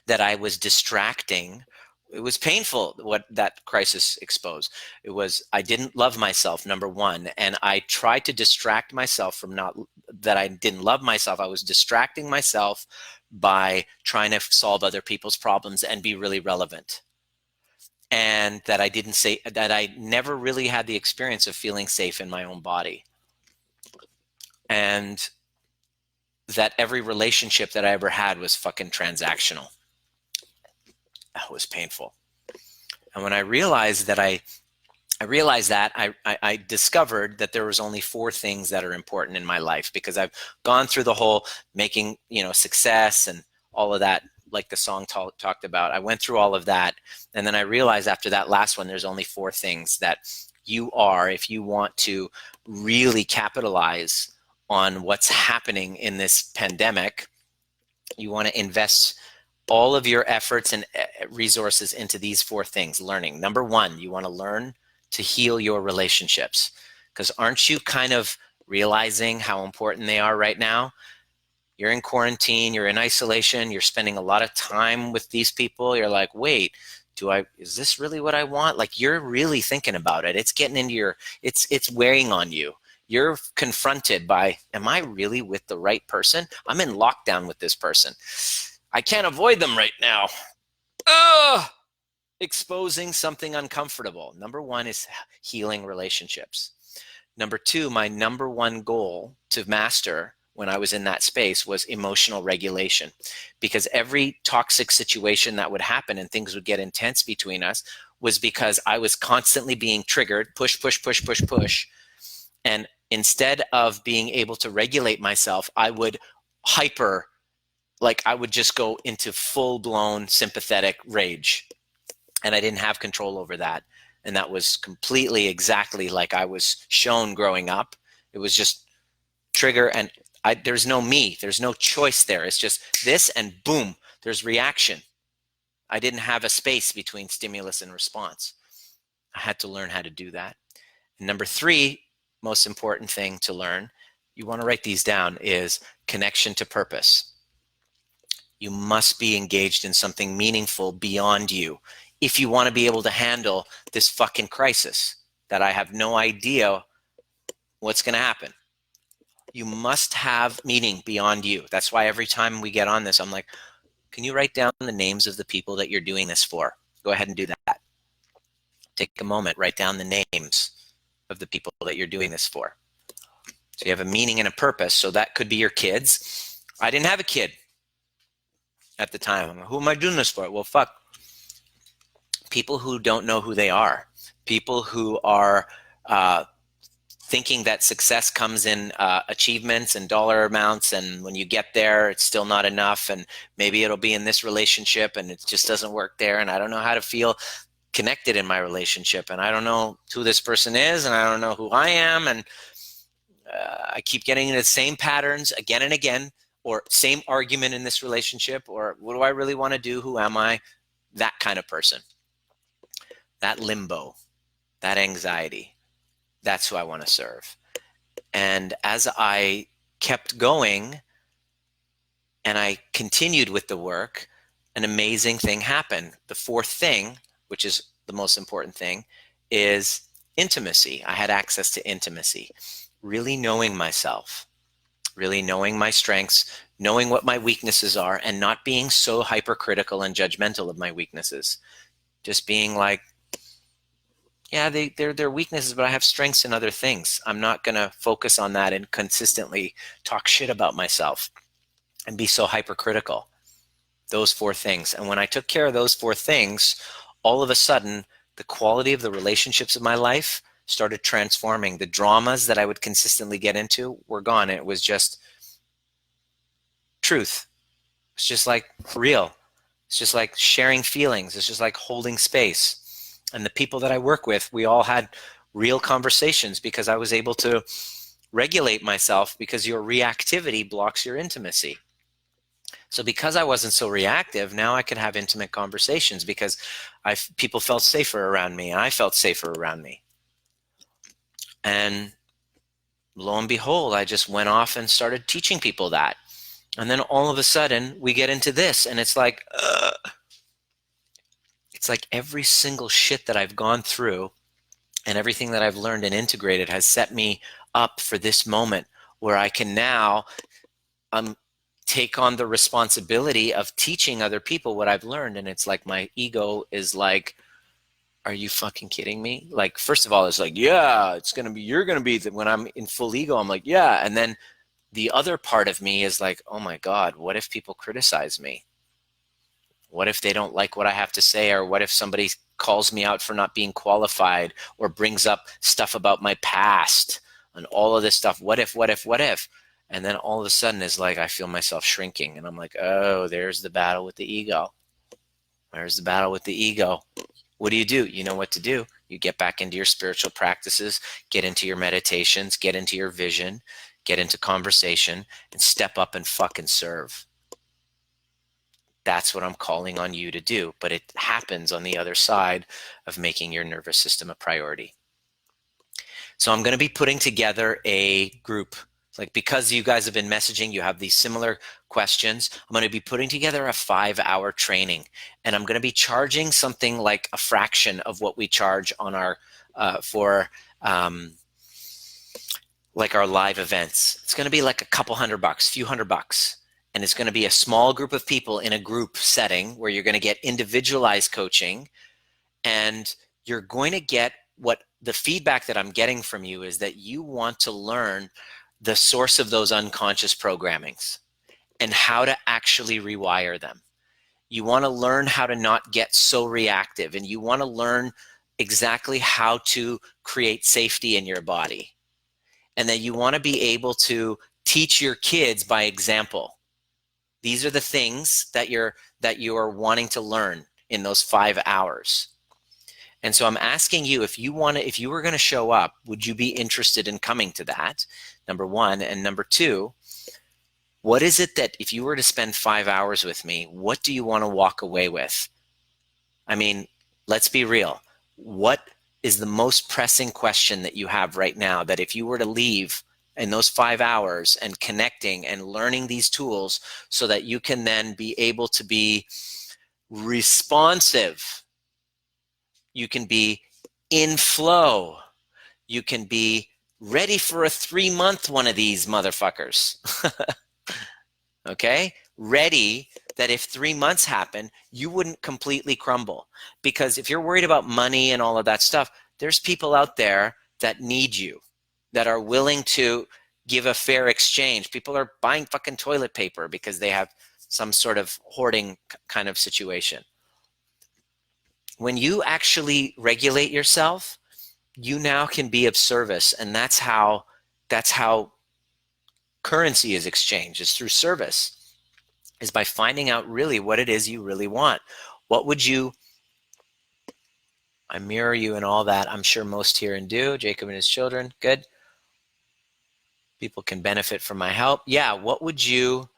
that I was distracting. It was painful what that crisis exposed. I didn't love myself, number one, and I tried to distract myself from that I didn't love myself. I was distracting myself by trying to solve other people's problems and be really relevant. And that I never really had the experience of feeling safe in my own body. And that every relationship that I ever had was fucking transactional. That was painful. And when I realized that, I discovered that there was only 4 things that are important in my life, because I've gone through the whole making, success and all of that, like the song talked about. I went through all of that. And then I realized after that last one, there's only 4 things that you are, if you want to really capitalize on what's happening in this pandemic, you want to invest all of your efforts and resources into these 4 things. Learning. Number 1, you want to learn to heal your relationships. Because aren't you kind of realizing how important they are right now? You're in quarantine, you're in isolation, you're spending a lot of time with these people. You're like, wait, is this really what I want? Like, you're really thinking about it. It's getting into it's wearing on you. You're confronted by, am I really with the right person? I'm in lockdown with this person. I can't avoid them right now. Ugh! Exposing something uncomfortable. Number one is healing relationships. Number two, my number one goal to master when I was in that space was emotional regulation, because every toxic situation that would happen and things would get intense between us was because I was constantly being triggered, push, push, push, push, push. And instead of being able to regulate myself, I would I would just go into full-blown sympathetic rage. And I didn't have control over that. And that was completely exactly like I was shown growing up. It was just trigger, and there's no me. There's no choice there. It's just this, and boom, there's reaction. I didn't have a space between stimulus and response. I had to learn how to do that. And number three, most important thing to learn, you want to write these down, is connection to purpose. You must be engaged in something meaningful beyond you if you want to be able to handle this fucking crisis that I have no idea what's going to happen. You must have meaning beyond you. That's why every time we get on this, I'm like, can you write down the names of the people that you're doing this for? Go ahead and do that. Take a moment, write down the names of the people that you're doing this for. So you have a meaning and a purpose. So that could be your kids. I didn't have a kid at the time. I'm like, who am I doing this for? Well, fuck. People who don't know who they are. People who are thinking that success comes in achievements and dollar amounts, and when you get there, it's still not enough, and maybe it'll be in this relationship, and it just doesn't work there, and I don't know how to feel connected in my relationship, and I don't know who this person is, and I don't know who I am, and I keep getting into the same patterns again and again, or same argument in this relationship, or what do I really want to do? Who am I? That kind of person. That limbo, that anxiety, that's who I want to serve. And as I kept going and I continued with the work, an amazing thing happened. The fourth thing, which is the most important thing, is intimacy. I had access to intimacy, really knowing myself, really knowing my strengths, knowing what my weaknesses are, and not being so hypercritical and judgmental of my weaknesses. Just being like, yeah, they're weaknesses, but I have strengths in other things. I'm not going to focus on that and consistently talk shit about myself and be so hypercritical. Those four things. And when I took care of those four things, all of a sudden, the quality of the relationships of my life started transforming. The dramas that I would consistently get into were gone. It was just truth. It's just like real. It's just like sharing feelings. It's just like holding space. And the people that I work with, we all had real conversations because I was able to regulate myself, because your reactivity blocks your intimacy. So because I wasn't so reactive, now I could have intimate conversations because people felt safer around me and I felt safer around me. And lo and behold, I just went off and started teaching people that. And then all of a sudden we get into this, and it's like every single shit that I've gone through and everything that I've learned and integrated has set me up for this moment where I can now take on the responsibility of teaching other people what I've learned. And it's like my ego is like, are you fucking kidding me? Like, first of all, it's like, yeah, you're going to be when I'm in full ego, I'm like, yeah. And then the other part of me is like, oh my God, what if people criticize me? What if they don't like what I have to say? Or what if somebody calls me out for not being qualified, or brings up stuff about my past and all of this stuff? What if? And then all of a sudden it's like, I feel myself shrinking, and I'm like, oh, there's the battle with the ego. There's the battle with the ego. What do? You know what to do. You get back into your spiritual practices, get into your meditations, get into your vision, get into conversation, and step up and fucking serve. That's what I'm calling on you to do. But it happens on the other side of making your nervous system a priority. So I'm going to be putting together a group. Like, because you guys have been messaging, you have these similar questions. I'm going to be putting together a 5-hour training, and I'm going to be charging something like a fraction of what we charge on our like our live events. It's going to be like a couple $100, few $100. And it's going to be a small group of people in a group setting where you're going to get individualized coaching, and you're going to get what the feedback that I'm getting from you is that you want to learn the source of those unconscious programmings and how to actually rewire them. You want to learn how to not get so reactive, and you want to learn exactly how to create safety in your body. And that you want to be able to teach your kids by example. These are the things that you are wanting to learn in those 5 hours. And so I'm asking you, if you were going to show up, would you be interested in coming to that? Number one. And number two, what is it that if you were to spend 5 hours with me, what do you want to walk away with? I mean, let's be real. What is the most pressing question that you have right now that if you were to leave in those 5 hours and connecting and learning these tools so that you can then be able to be responsive, you can be in flow, you can be ready for a 3-month one of these motherfuckers. Okay? Ready that if 3 months happen, you wouldn't completely crumble. Because if you're worried about money and all of that stuff, there's people out there that need you, that are willing to give a fair exchange. People are buying fucking toilet paper because they have some sort of hoarding kind of situation. When you actually regulate yourself, you now can be of service, and that's how currency is exchanged, is through service, is by finding out really what it is you really want. What would you, I mirror you and all that, I'm sure most here and do, Jacob and his children, good. People can benefit from my help. Yeah, what would you,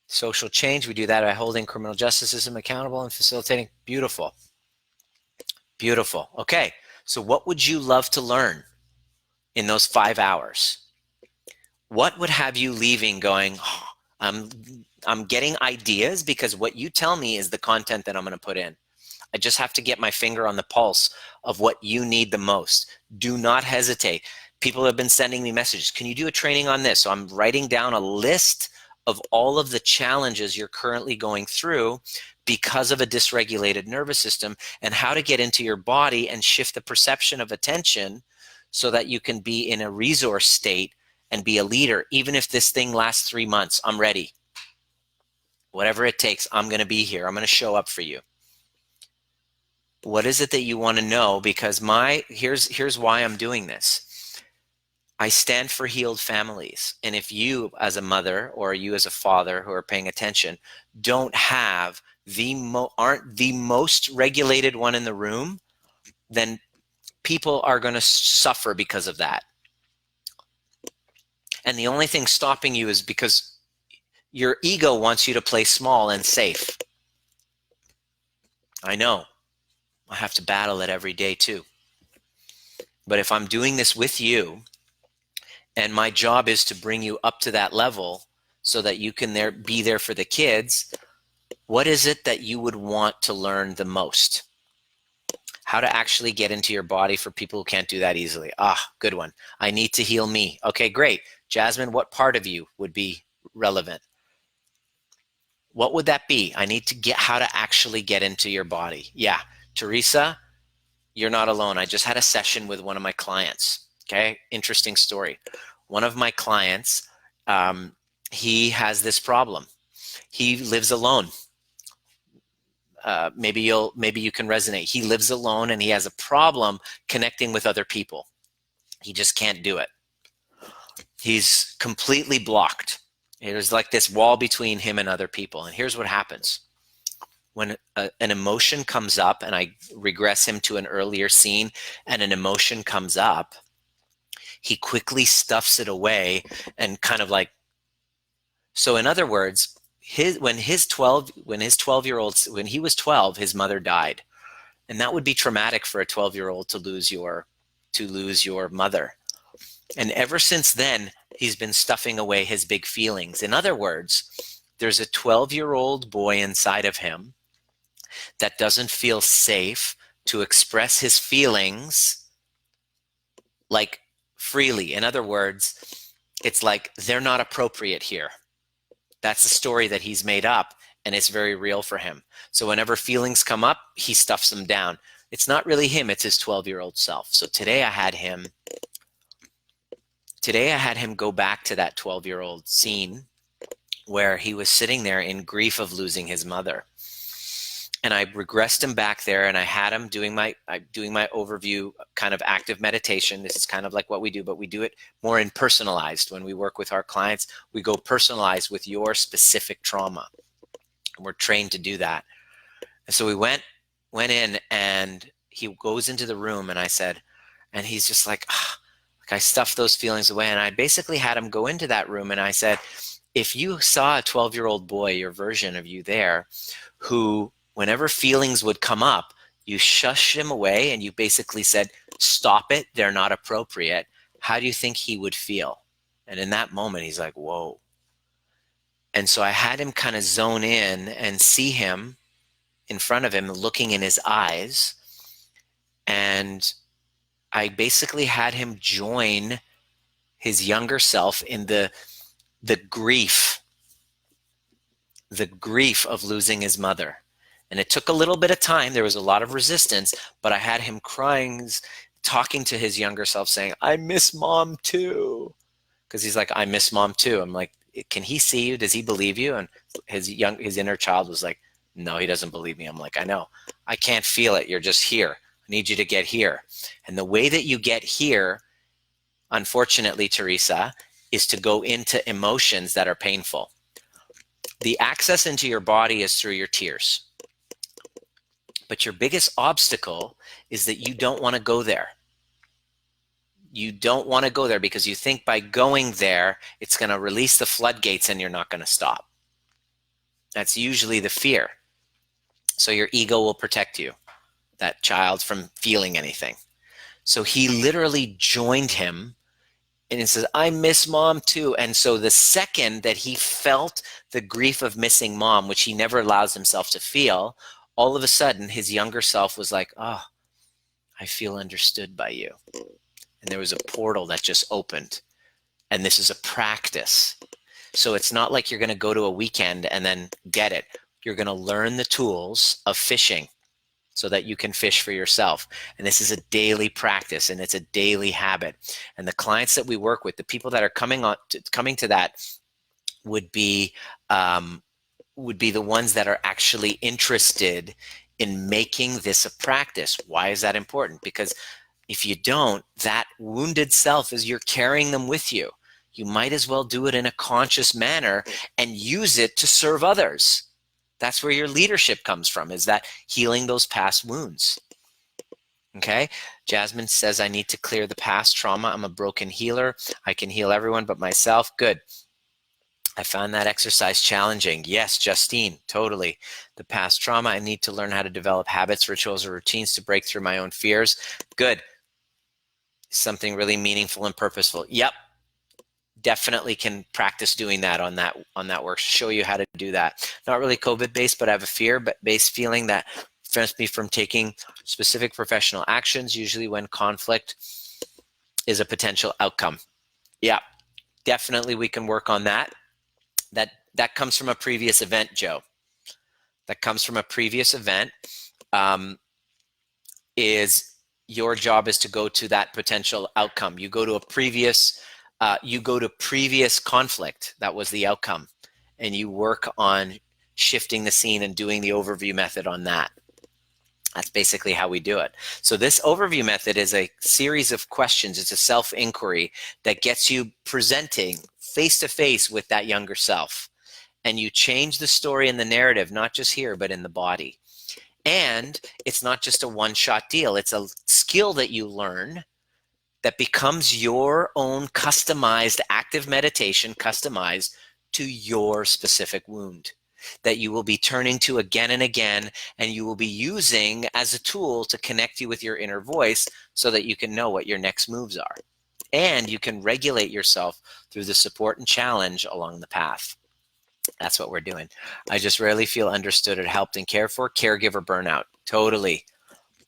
social change, we do that by holding criminal justice system accountable and facilitating, beautiful. Beautiful. Okay, so what would you love to learn in those 5 hours? What would have you leaving going, oh, I'm getting ideas, because what you tell me is the content that I'm going to put in. I just have to get my finger on the pulse of what you need the most. Do not hesitate. People have been sending me messages. Can you do a training on this? So I'm writing down a list of all of the challenges you're currently going through because of a dysregulated nervous system, and how to get into your body and shift the perception of attention so that you can be in a resource state and be a leader. Even if this thing lasts 3 months, I'm ready. Whatever it takes, I'm going to be here. I'm going to show up for you. What is it that you want to know? Because here's why I'm doing this. I stand for healed families. And if you as a mother or you as a father who are paying attention don't have aren't the most regulated one in the room, then people are going to suffer because of that. And the only thing stopping you is because your ego wants you to play small and safe. I know. I have to battle it every day too. But if I'm doing this with you, and my job is to bring you up to that level so that you can be there for the kids, what is it that you would want to learn the most? How to actually get into your body for people who can't do that easily. Ah, good one. I need to heal me. Okay, great. Jasmine, what part of you would be relevant? What would that be? I need to get how to actually get into your body. Yeah. Teresa, you're not alone. I just had a session with one of my clients. Okay, interesting story. One of my clients, he has this problem. He lives alone. Maybe you can resonate. He lives alone and he has a problem connecting with other people. He just can't do it. He's completely blocked. There's like this wall between him and other people. And here's what happens. When an emotion comes up, and I regress him to an earlier scene, and an emotion comes up, he quickly stuffs it away and kind of like, so in other words, when he was 12, his mother died. And that would be traumatic for a 12-year-old to lose your mother. And ever since then, he's been stuffing away his big feelings. In other words, there's a 12-year-old boy inside of him that doesn't feel safe to express his feelings like freely. In other words, it's like they're not appropriate here. That's a story that he's made up, and it's very real for him. So whenever feelings come up, he stuffs them down. It's not really him, it's his 12-year-old self. So today I had him go back to that 12-year-old scene where he was sitting there in grief of losing his mother. And I regressed him back there, and I had him doing my overview kind of active meditation. This is kind of like what we do, but we do it more in personalized. When we work with our clients, we go personalized with your specific trauma. We're trained to do that. And so we went in, and he goes into the room, and I said, and he's just like I stuffed those feelings away. And I basically had him go into that room, and I said, if you saw a 12-year-old boy, your version of you there, who whenever feelings would come up, you shush him away and you basically said, stop it, they're not appropriate, how do you think he would feel? And in that moment, he's like, whoa. And so I had him kind of zone in and see him in front of him, looking in his eyes. And I basically had him join his younger self in the grief of losing his mother. And it took a little bit of time. There was a lot of resistance, but I had him crying, talking to his younger self, saying, I miss mom too. Because he's like, I miss mom too. I'm like, can he see you? Does he believe you? And his inner child was like, no, he doesn't believe me. I'm like, I know. I can't feel it. You're just here. I need you to get here. And the way that you get here, unfortunately, Teresa, is to go into emotions that are painful. The access into your body is through your tears. But your biggest obstacle is that you don't want to go there. You don't want to go there because you think by going there, it's going to release the floodgates and you're not going to stop. That's usually the fear. So your ego will protect you, that child, from feeling anything. So he literally joined him and he says, I miss mom too. And so the second that he felt the grief of missing mom, which he never allows himself to feel, all of a sudden his younger self was like, oh, I feel understood by you. And there was a portal that just opened. And this is a practice. So it's not like you're going to go to a weekend and then get it. You're going to learn the tools of fishing so that you can fish for yourself. And this is a daily practice, and it's a daily habit. And the clients that we work with, the people that are coming to that would be the ones that are actually interested in making this a practice. Why is that important? Because if you don't, that wounded self is you're carrying them with you. You might as well do it in a conscious manner and use it to serve others. That's where your leadership comes from, is that healing those past wounds. Okay? Jasmine says, I need to clear the past trauma. I'm a broken healer. I can heal everyone but myself. Good. I found that exercise challenging. Yes, Justine, totally. The past trauma, I need to learn how to develop habits, rituals, or routines to break through my own fears. Good. Something really meaningful and purposeful. Yep. Definitely can practice doing that on that work. Show you how to do that. Not really COVID-based, but I have a fear-based feeling that prevents me from taking specific professional actions, usually when conflict is a potential outcome. Yeah, definitely we can work on that. That comes from a previous event, Joe. That comes from a previous event. Is your job is to go to that potential outcome. You go to previous conflict. That was the outcome. And you work on shifting the scene and doing the overview method on that. That's basically how we do it. So this overview method is a series of questions. It's a self-inquiry that gets you presenting face-to-face with that younger self. And you change the story and the narrative, not just here, but in the body. And it's not just a one-shot deal. It's a skill that you learn that becomes your own customized active meditation, customized to your specific wound that you will be turning to again and again, and you will be using as a tool to connect you with your inner voice so that you can know what your next moves are. And you can regulate yourself through the support and challenge along the path. That's what we're doing. I just rarely feel understood or helped and cared for. Caregiver burnout. Totally.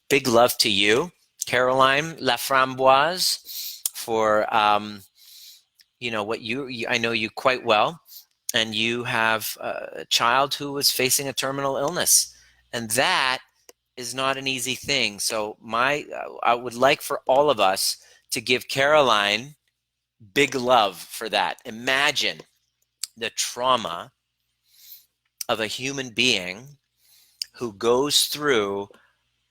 Big love to you, Caroline Laframboise, for what I know you quite well, and you have a child who was facing a terminal illness, and that is not an easy thing. So I would like for all of us to give Caroline big love for that. Imagine the trauma of a human being who goes through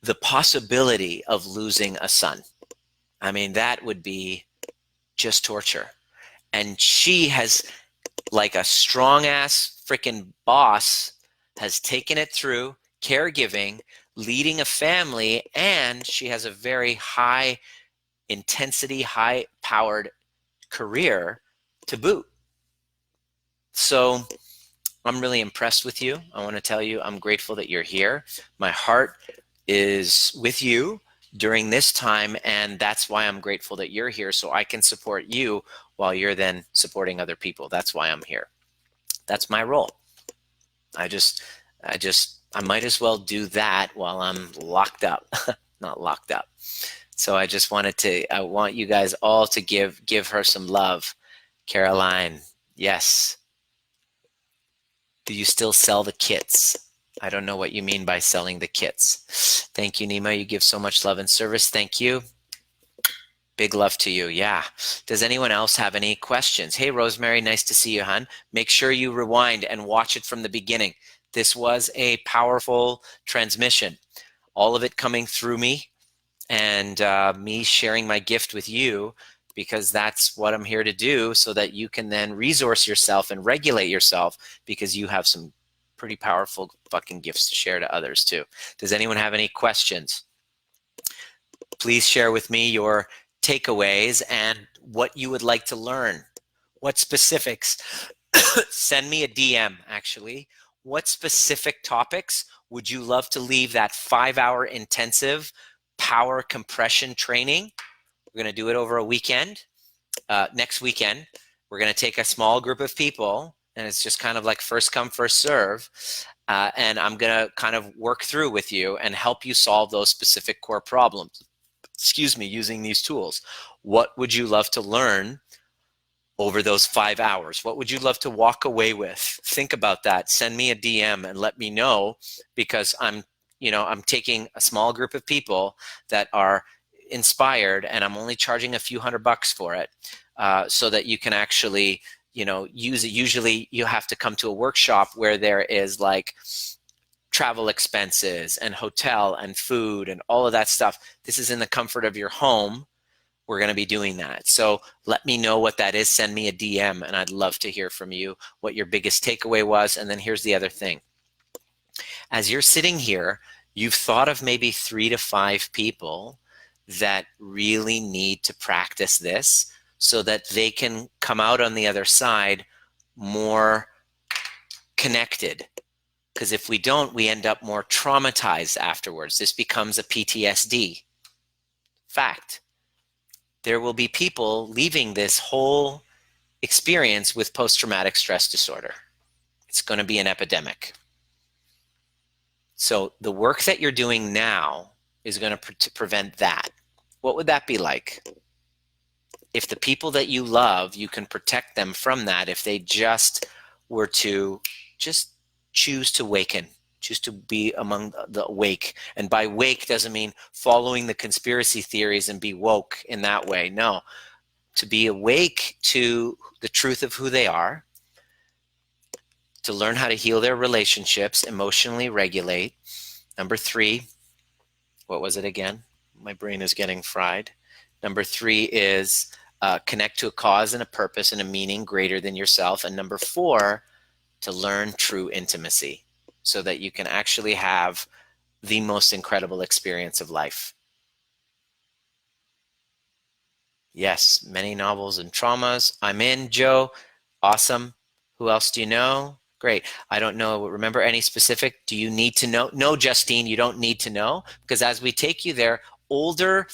the possibility of losing a son. I mean, that would be just torture. And she has, like a strong ass freaking boss, has taken it through caregiving, leading a family, and she has a very high intensity, high powered career to boot. So I'm really impressed with you. I want to tell you, I'm grateful that you're here. My heart is with you during this time, and that's why I'm grateful that you're here, so I can support you while you're then supporting other people. That's why I'm here. That's my role. I might as well do that while I'm locked up. Not locked up. So I want you guys all to give her some love. Caroline, yes. Do you still sell the kits? I don't know what you mean by selling the kits. Thank you, Nima. You give so much love and service. Thank you. Big love to you. Yeah. Does anyone else have any questions? Hey, Rosemary, nice to see you, hon. Make sure you rewind and watch it from the beginning. This was a powerful transmission. All of it coming through me, and me sharing my gift with you, because that's what I'm here to do, so that you can then resource yourself and regulate yourself, because you have some pretty powerful fucking gifts to share to others too. Does anyone have any questions? Please share with me your takeaways and what you would like to learn. What specifics? Send me a DM, actually. What specific topics would you love to leave that 5-hour intensive power compression training? We're going to do it over a weekend. Next weekend, we're going to take a small group of people, and it's just kind of like first come, first serve. And I'm going to kind of work through with you and help you solve those specific core problems. Excuse me, using these tools. What would you love to learn over those 5 hours? What would you love to walk away with? Think about that. Send me a DM and let me know, because I'm taking a small group of people that are inspired, and I'm only charging a few $100 for it, so that you can actually, use it. Usually you have to come to a workshop where there is like travel expenses and hotel and food and all of that stuff. This is in the comfort of your home. We're going to be doing that. So let me know what that is. Send me a DM, and I'd love to hear from you what your biggest takeaway was. And then here's the other thing. As you're sitting here, you've thought of maybe 3 to 5 people that really need to practice this, so that they can come out on the other side more connected. Because if we don't, we end up more traumatized afterwards. This becomes a PTSD. Fact. There will be people leaving this whole experience with post-traumatic stress disorder. It's going to be an epidemic. So the work that you're doing now is going to prevent that. What would that be like? If the people that you love, you can protect them from that if they just were to just choose to waken, choose to be among the awake. And by wake doesn't mean following the conspiracy theories and be woke in that way. No, to be awake to the truth of who they are, to learn how to heal their relationships, emotionally regulate. Number 3, what was it again? My brain is getting fried. Number 3 is connect to a cause and a purpose and a meaning greater than yourself. And number 4, to learn true intimacy, so that you can actually have the most incredible experience of life. Yes, many novels and traumas. I'm in, Joe. Awesome. Who else do you know? Great. I don't know. Remember any specific? Do you need to know? No, Justine, you don't need to know, because as we take you there, older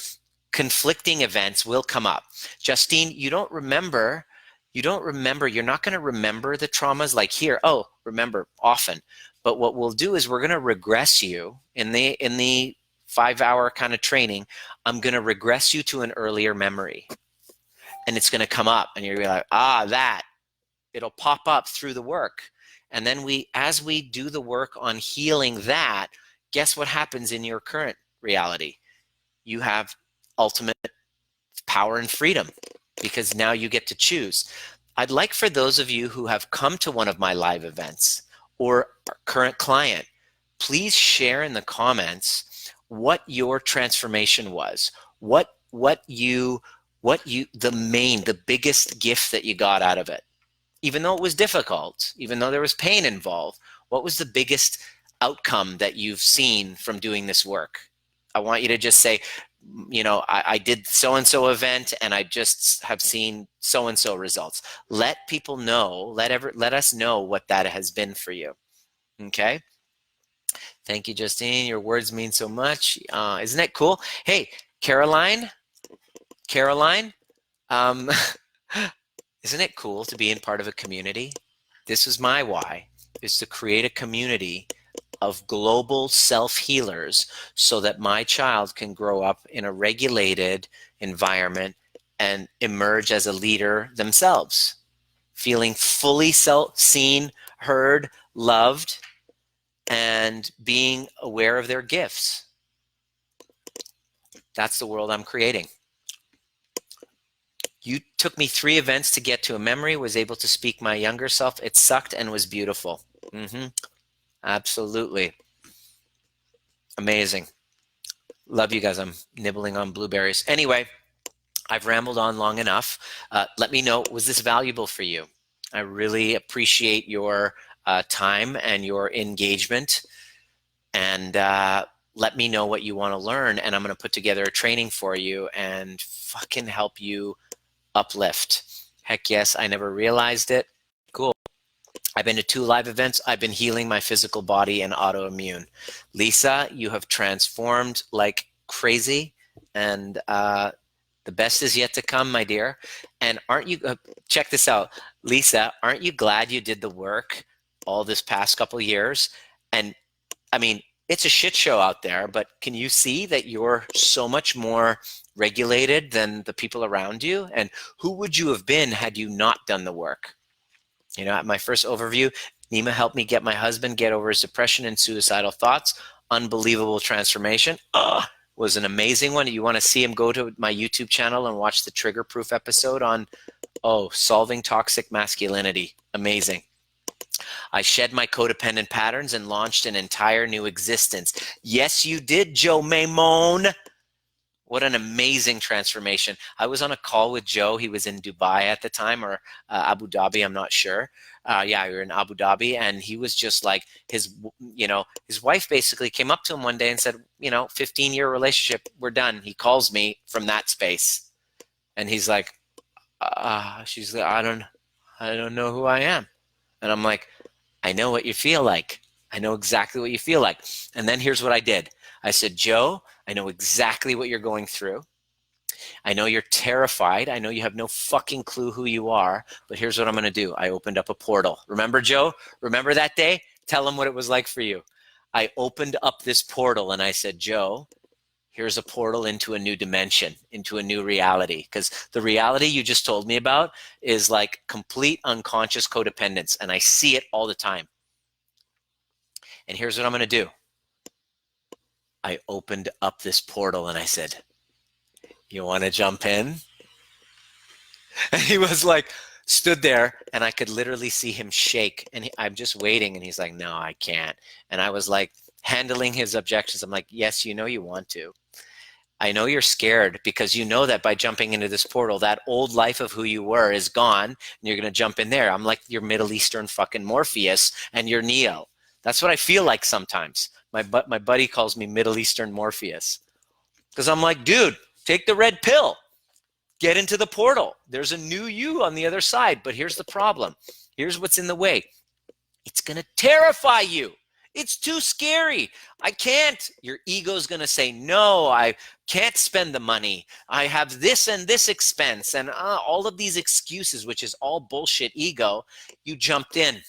conflicting events will come up. Justine, you don't remember, you're not going to remember the traumas like here. Oh, remember often. But what we'll do is we're going to regress you in the 5-hour kind of training. I'm going to regress you to an earlier memory, and it's going to come up, and you're going to be like, that. It'll pop up through the work. And then as we do the work on healing that, guess what happens in your current reality? You have ultimate power and freedom, because now you get to choose. I'd like for those of you who have come to one of my live events or are current client, please share in the comments what your transformation was, the biggest gift that you got out of it. Even though it was difficult, even though there was pain involved, what was the biggest outcome that you've seen from doing this work? I want you to just say, I did so-and-so event and I just have seen so-and-so results. Let people know, let us know what that has been for you. Okay? Thank you, Justine. Your words mean so much. Isn't that cool? Hey, Caroline, isn't it cool to be in part of a community? This is my why, is to create a community of global self-healers so that my child can grow up in a regulated environment and emerge as a leader themselves, feeling fully seen, heard, loved, and being aware of their gifts. That's the world I'm creating. You took me 3 events to get to a memory, was able to speak my younger self. It sucked and was beautiful. Absolutely. Amazing. Love you guys. I'm nibbling on blueberries. Anyway, I've rambled on long enough. Let me know, was this valuable for you? I really appreciate your time and your engagement. And let me know what you want to learn. And I'm going to put together a training for you and fucking help you uplift. Heck yes, I never realized it. Cool. I've been to 2 live events. I've been healing my physical body and autoimmune. Lisa, you have transformed like crazy, and the best is yet to come, my dear. And aren't you, check this out, Lisa, aren't you glad you did the work all this past couple of years? And I mean, it's a shit show out there, but can you see that you're so much more regulated than the people around you? And who would you have been had you not done the work? At my first overview, Nima helped me get my husband get over his depression and suicidal thoughts. Unbelievable transformation. Was an amazing one. You want to see him, go to my YouTube channel and watch the trigger proof episode on solving toxic masculinity. Amazing. I shed my codependent patterns and launched an entire new existence. Yes, you did, Joe Maimone. What an amazing transformation. I was on a call with Joe. He was in Dubai at the time, or Abu Dhabi, I'm not sure. Yeah, we were in Abu Dhabi, and he was just like, his wife basically came up to him one day and said, 15-year relationship, we're done. He calls me from that space. And he's like, she's like, I don't know who I am. And I'm like, I know what you feel like. I know exactly what you feel like. And then here's what I did. I said, Joe, I know exactly what you're going through. I know you're terrified. I know you have no fucking clue who you are, but here's what I'm going to do. I opened up a portal. Remember, Joe? Remember that day? Tell him what it was like for you. I opened up this portal and I said, Joe, here's a portal into a new dimension, into a new reality. Because the reality you just told me about is like complete unconscious codependence, and I see it all the time. And here's what I'm going to do. I opened up this portal and I said, you want to jump in? And he was like, stood there, and I could literally see him shake. And I'm just waiting, and he's like, no, I can't. And I was like, handling his objections. I'm like, yes, you want to. I know you're scared because you know that by jumping into this portal, that old life of who you were is gone, and you're going to jump in there. I'm like your Middle Eastern fucking Morpheus, and you're Neo. That's what I feel like sometimes. My buddy calls me Middle Eastern Morpheus because I'm like, dude, take the red pill. Get into the portal. There's a new you on the other side. But here's the problem. Here's what's in the way. It's going to terrify you. It's too scary. I can't. Your ego's going to say, no, I can't spend the money. I have this and this expense and all of these excuses, which is all bullshit ego. You jumped in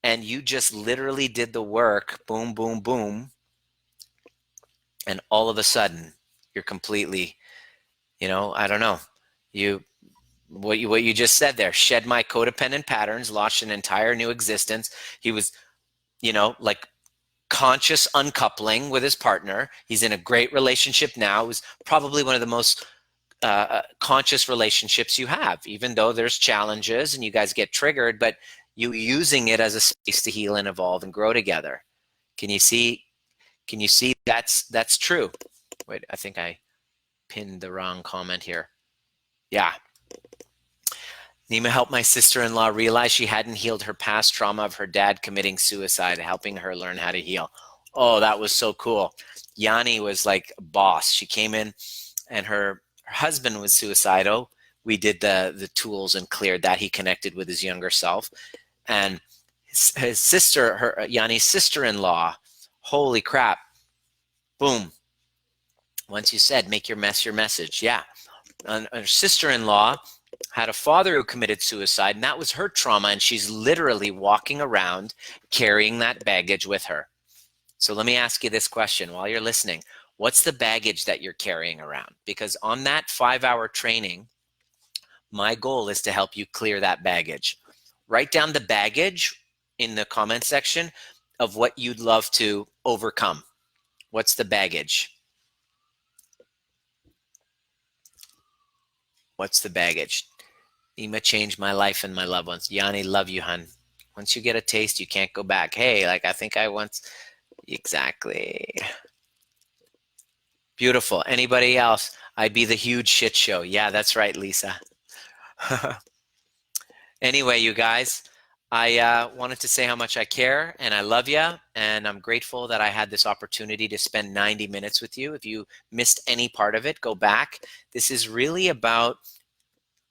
and you just literally did the work. Boom, boom, boom. And all of a sudden, you're completely, I don't know. What you just said there, shed my codependent patterns, launched an entire new existence. He was, like conscious uncoupling with his partner. He's in a great relationship now. It was probably one of the most conscious relationships you have, even though there's challenges and you guys get triggered, but you using it as a space to heal and evolve and grow together. Can you see that's true? Wait, I think I pinned the wrong comment here. Yeah. Nima helped my sister-in-law realize she hadn't healed her past trauma of her dad committing suicide, helping her learn how to heal. Oh, that was so cool. Yanni was like a boss. She came in and her husband was suicidal. We did the tools and cleared that. He connected with his younger self. And his sister, Yanni's sister-in-law, holy crap. Boom. Once you said, make your mess your message. Yeah. And her sister-in-law had a father who committed suicide, and that was her trauma, and she's literally walking around carrying that baggage with her. So let me ask you this question while you're listening. What's the baggage that you're carrying around? Because on that 5-hour training, my goal is to help you clear that baggage. Write down the baggage in the comment section of what you'd love to overcome. What's the baggage? What's the baggage? Nima changed my life and my loved ones. Yanni, love you, hun. Once you get a taste, you can't go back. Hey, like I think I once. Exactly. Beautiful. Anybody else? I'd be the huge shit show. Yeah, that's right, Lisa. Anyway, you guys, I wanted to say how much I care and I love you. And I'm grateful that I had this opportunity to spend 90 minutes with you. If you missed any part of it, go back. This is really about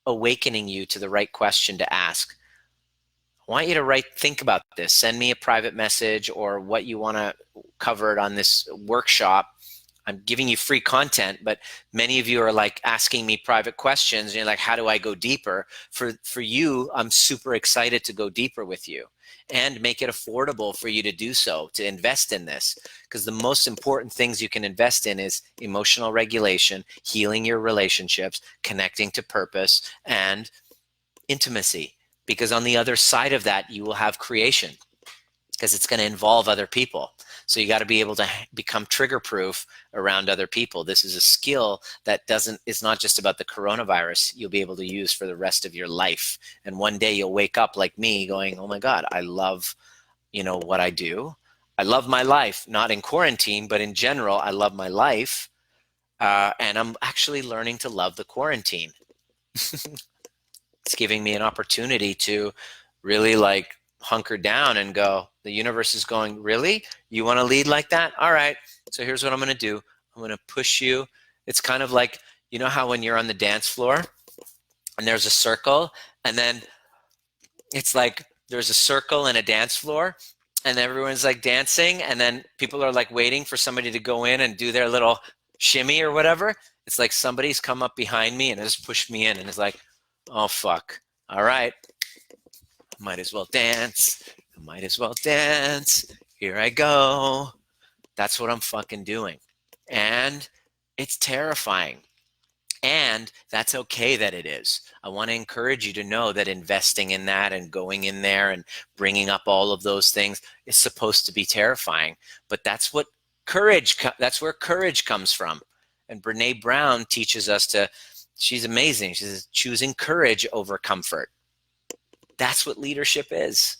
awakening you to the right question to ask. I want you to think about this. Send me a private message or what you want to cover it on this workshop. I'm giving you free content, but many of you are like asking me private questions and you're like, how do I go deeper? For you, I'm super excited to go deeper with you and make it affordable for you to do so, to invest in this. Because the most important things you can invest in is emotional regulation, healing your relationships, connecting to purpose, and intimacy. Because on the other side of that, you will have creation, because it's going to involve other people. So you got to be able to become trigger proof around other people. This is a skill that is not just about the coronavirus. You'll be able to use for the rest of your life. And one day you'll wake up like me going, oh my God, I love, what I do. I love my life, not in quarantine, but in general, I love my life. And I'm actually learning to love the quarantine. It's giving me an opportunity to really hunker down and go, the universe is going, really? You want to lead like that? All right. So here's what I'm going to do. I'm going to push you. It's kind of like, how when you're on the dance floor and there's a circle and then it's like there's a circle and a dance floor and everyone's like dancing and then people are like waiting for somebody to go in and do their little shimmy or whatever. It's like somebody's come up behind me and has pushed me in and it's like, oh, fuck. All right. Might as well dance. Might as well dance. Here I go. That's what I'm fucking doing. And it's terrifying. And that's okay that it is. I want to encourage you to know that investing in that and going in there and bringing up all of those things is supposed to be terrifying. But that's what that's where courage comes from. And Brene Brown teaches us she's amazing. She says, choosing courage over comfort. That's what leadership is.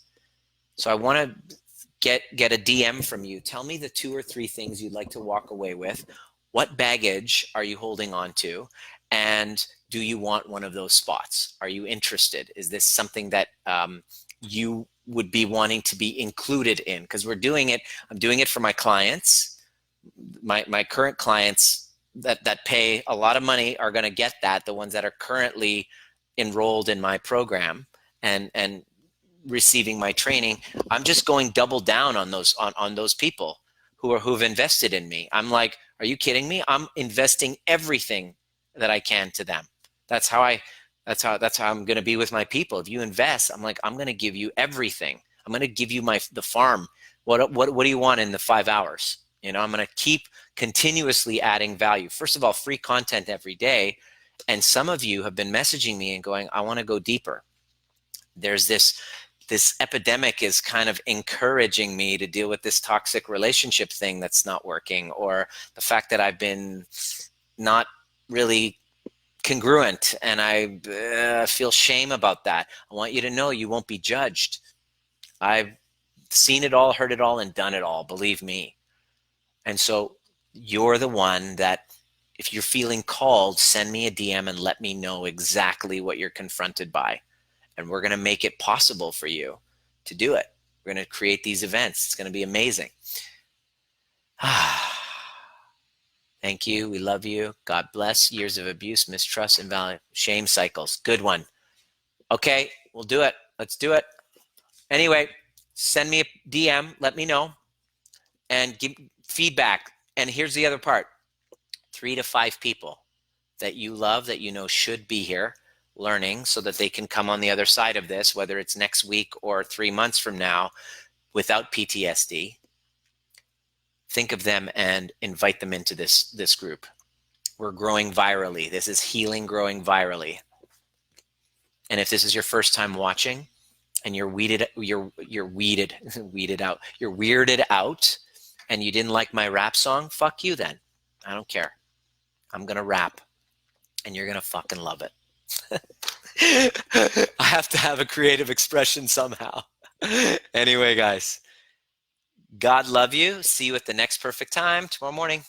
So I want to get a DM from you. Tell me the 2 or 3 things you'd like to walk away with. What baggage are you holding on to? And do you want one of those spots? Are you interested? Is this something that you would be wanting to be included in? Because I'm doing it for my clients. My current clients, that pay a lot of money are going to get that, the ones that are currently enrolled in my program and receiving my training. I'm just going double down on those people who've invested in me. I'm like, are you kidding me? I'm investing everything that I can to them. That's how I'm going to be with my people. If you invest, I'm like, I'm going to give you everything. I'm going to give you the farm. What do you want in the 5 hours? I'm going to keep continuously adding value. First of all, free content every day. And some of you have been messaging me and going, I want to go deeper. There's this epidemic is kind of encouraging me to deal with this toxic relationship thing that's not working, or the fact that I've been not really congruent and I feel shame about that. I want you to know you won't be judged. I've seen it all, heard it all, and done it all, believe me. And so you're the one that, if you're feeling called, send me a DM and let me know exactly what you're confronted by. And we're going to make it possible for you to do it. We're going to create these events. It's going to be amazing. Thank you. We love you. God bless. Years of abuse, mistrust, and value, shame cycles. Good one. Okay, we'll do it. Let's do it. Anyway, send me a DM. Let me know. And give feedback. And here's the other part. 3 to 5 people that you love, that you know should be here learning, so that they can come on the other side of this, whether it's next week or 3 months from now, without PTSD. Think of them and invite them into this group. We're growing virally. This is healing growing virally. And if this is your first time watching and you're weirded out and you didn't like my rap song, fuck you then. I don't care. I'm going to rap and you're going to fucking love it. I have to have a creative expression somehow. Anyway, guys, God love you. See you at the next perfect time tomorrow morning.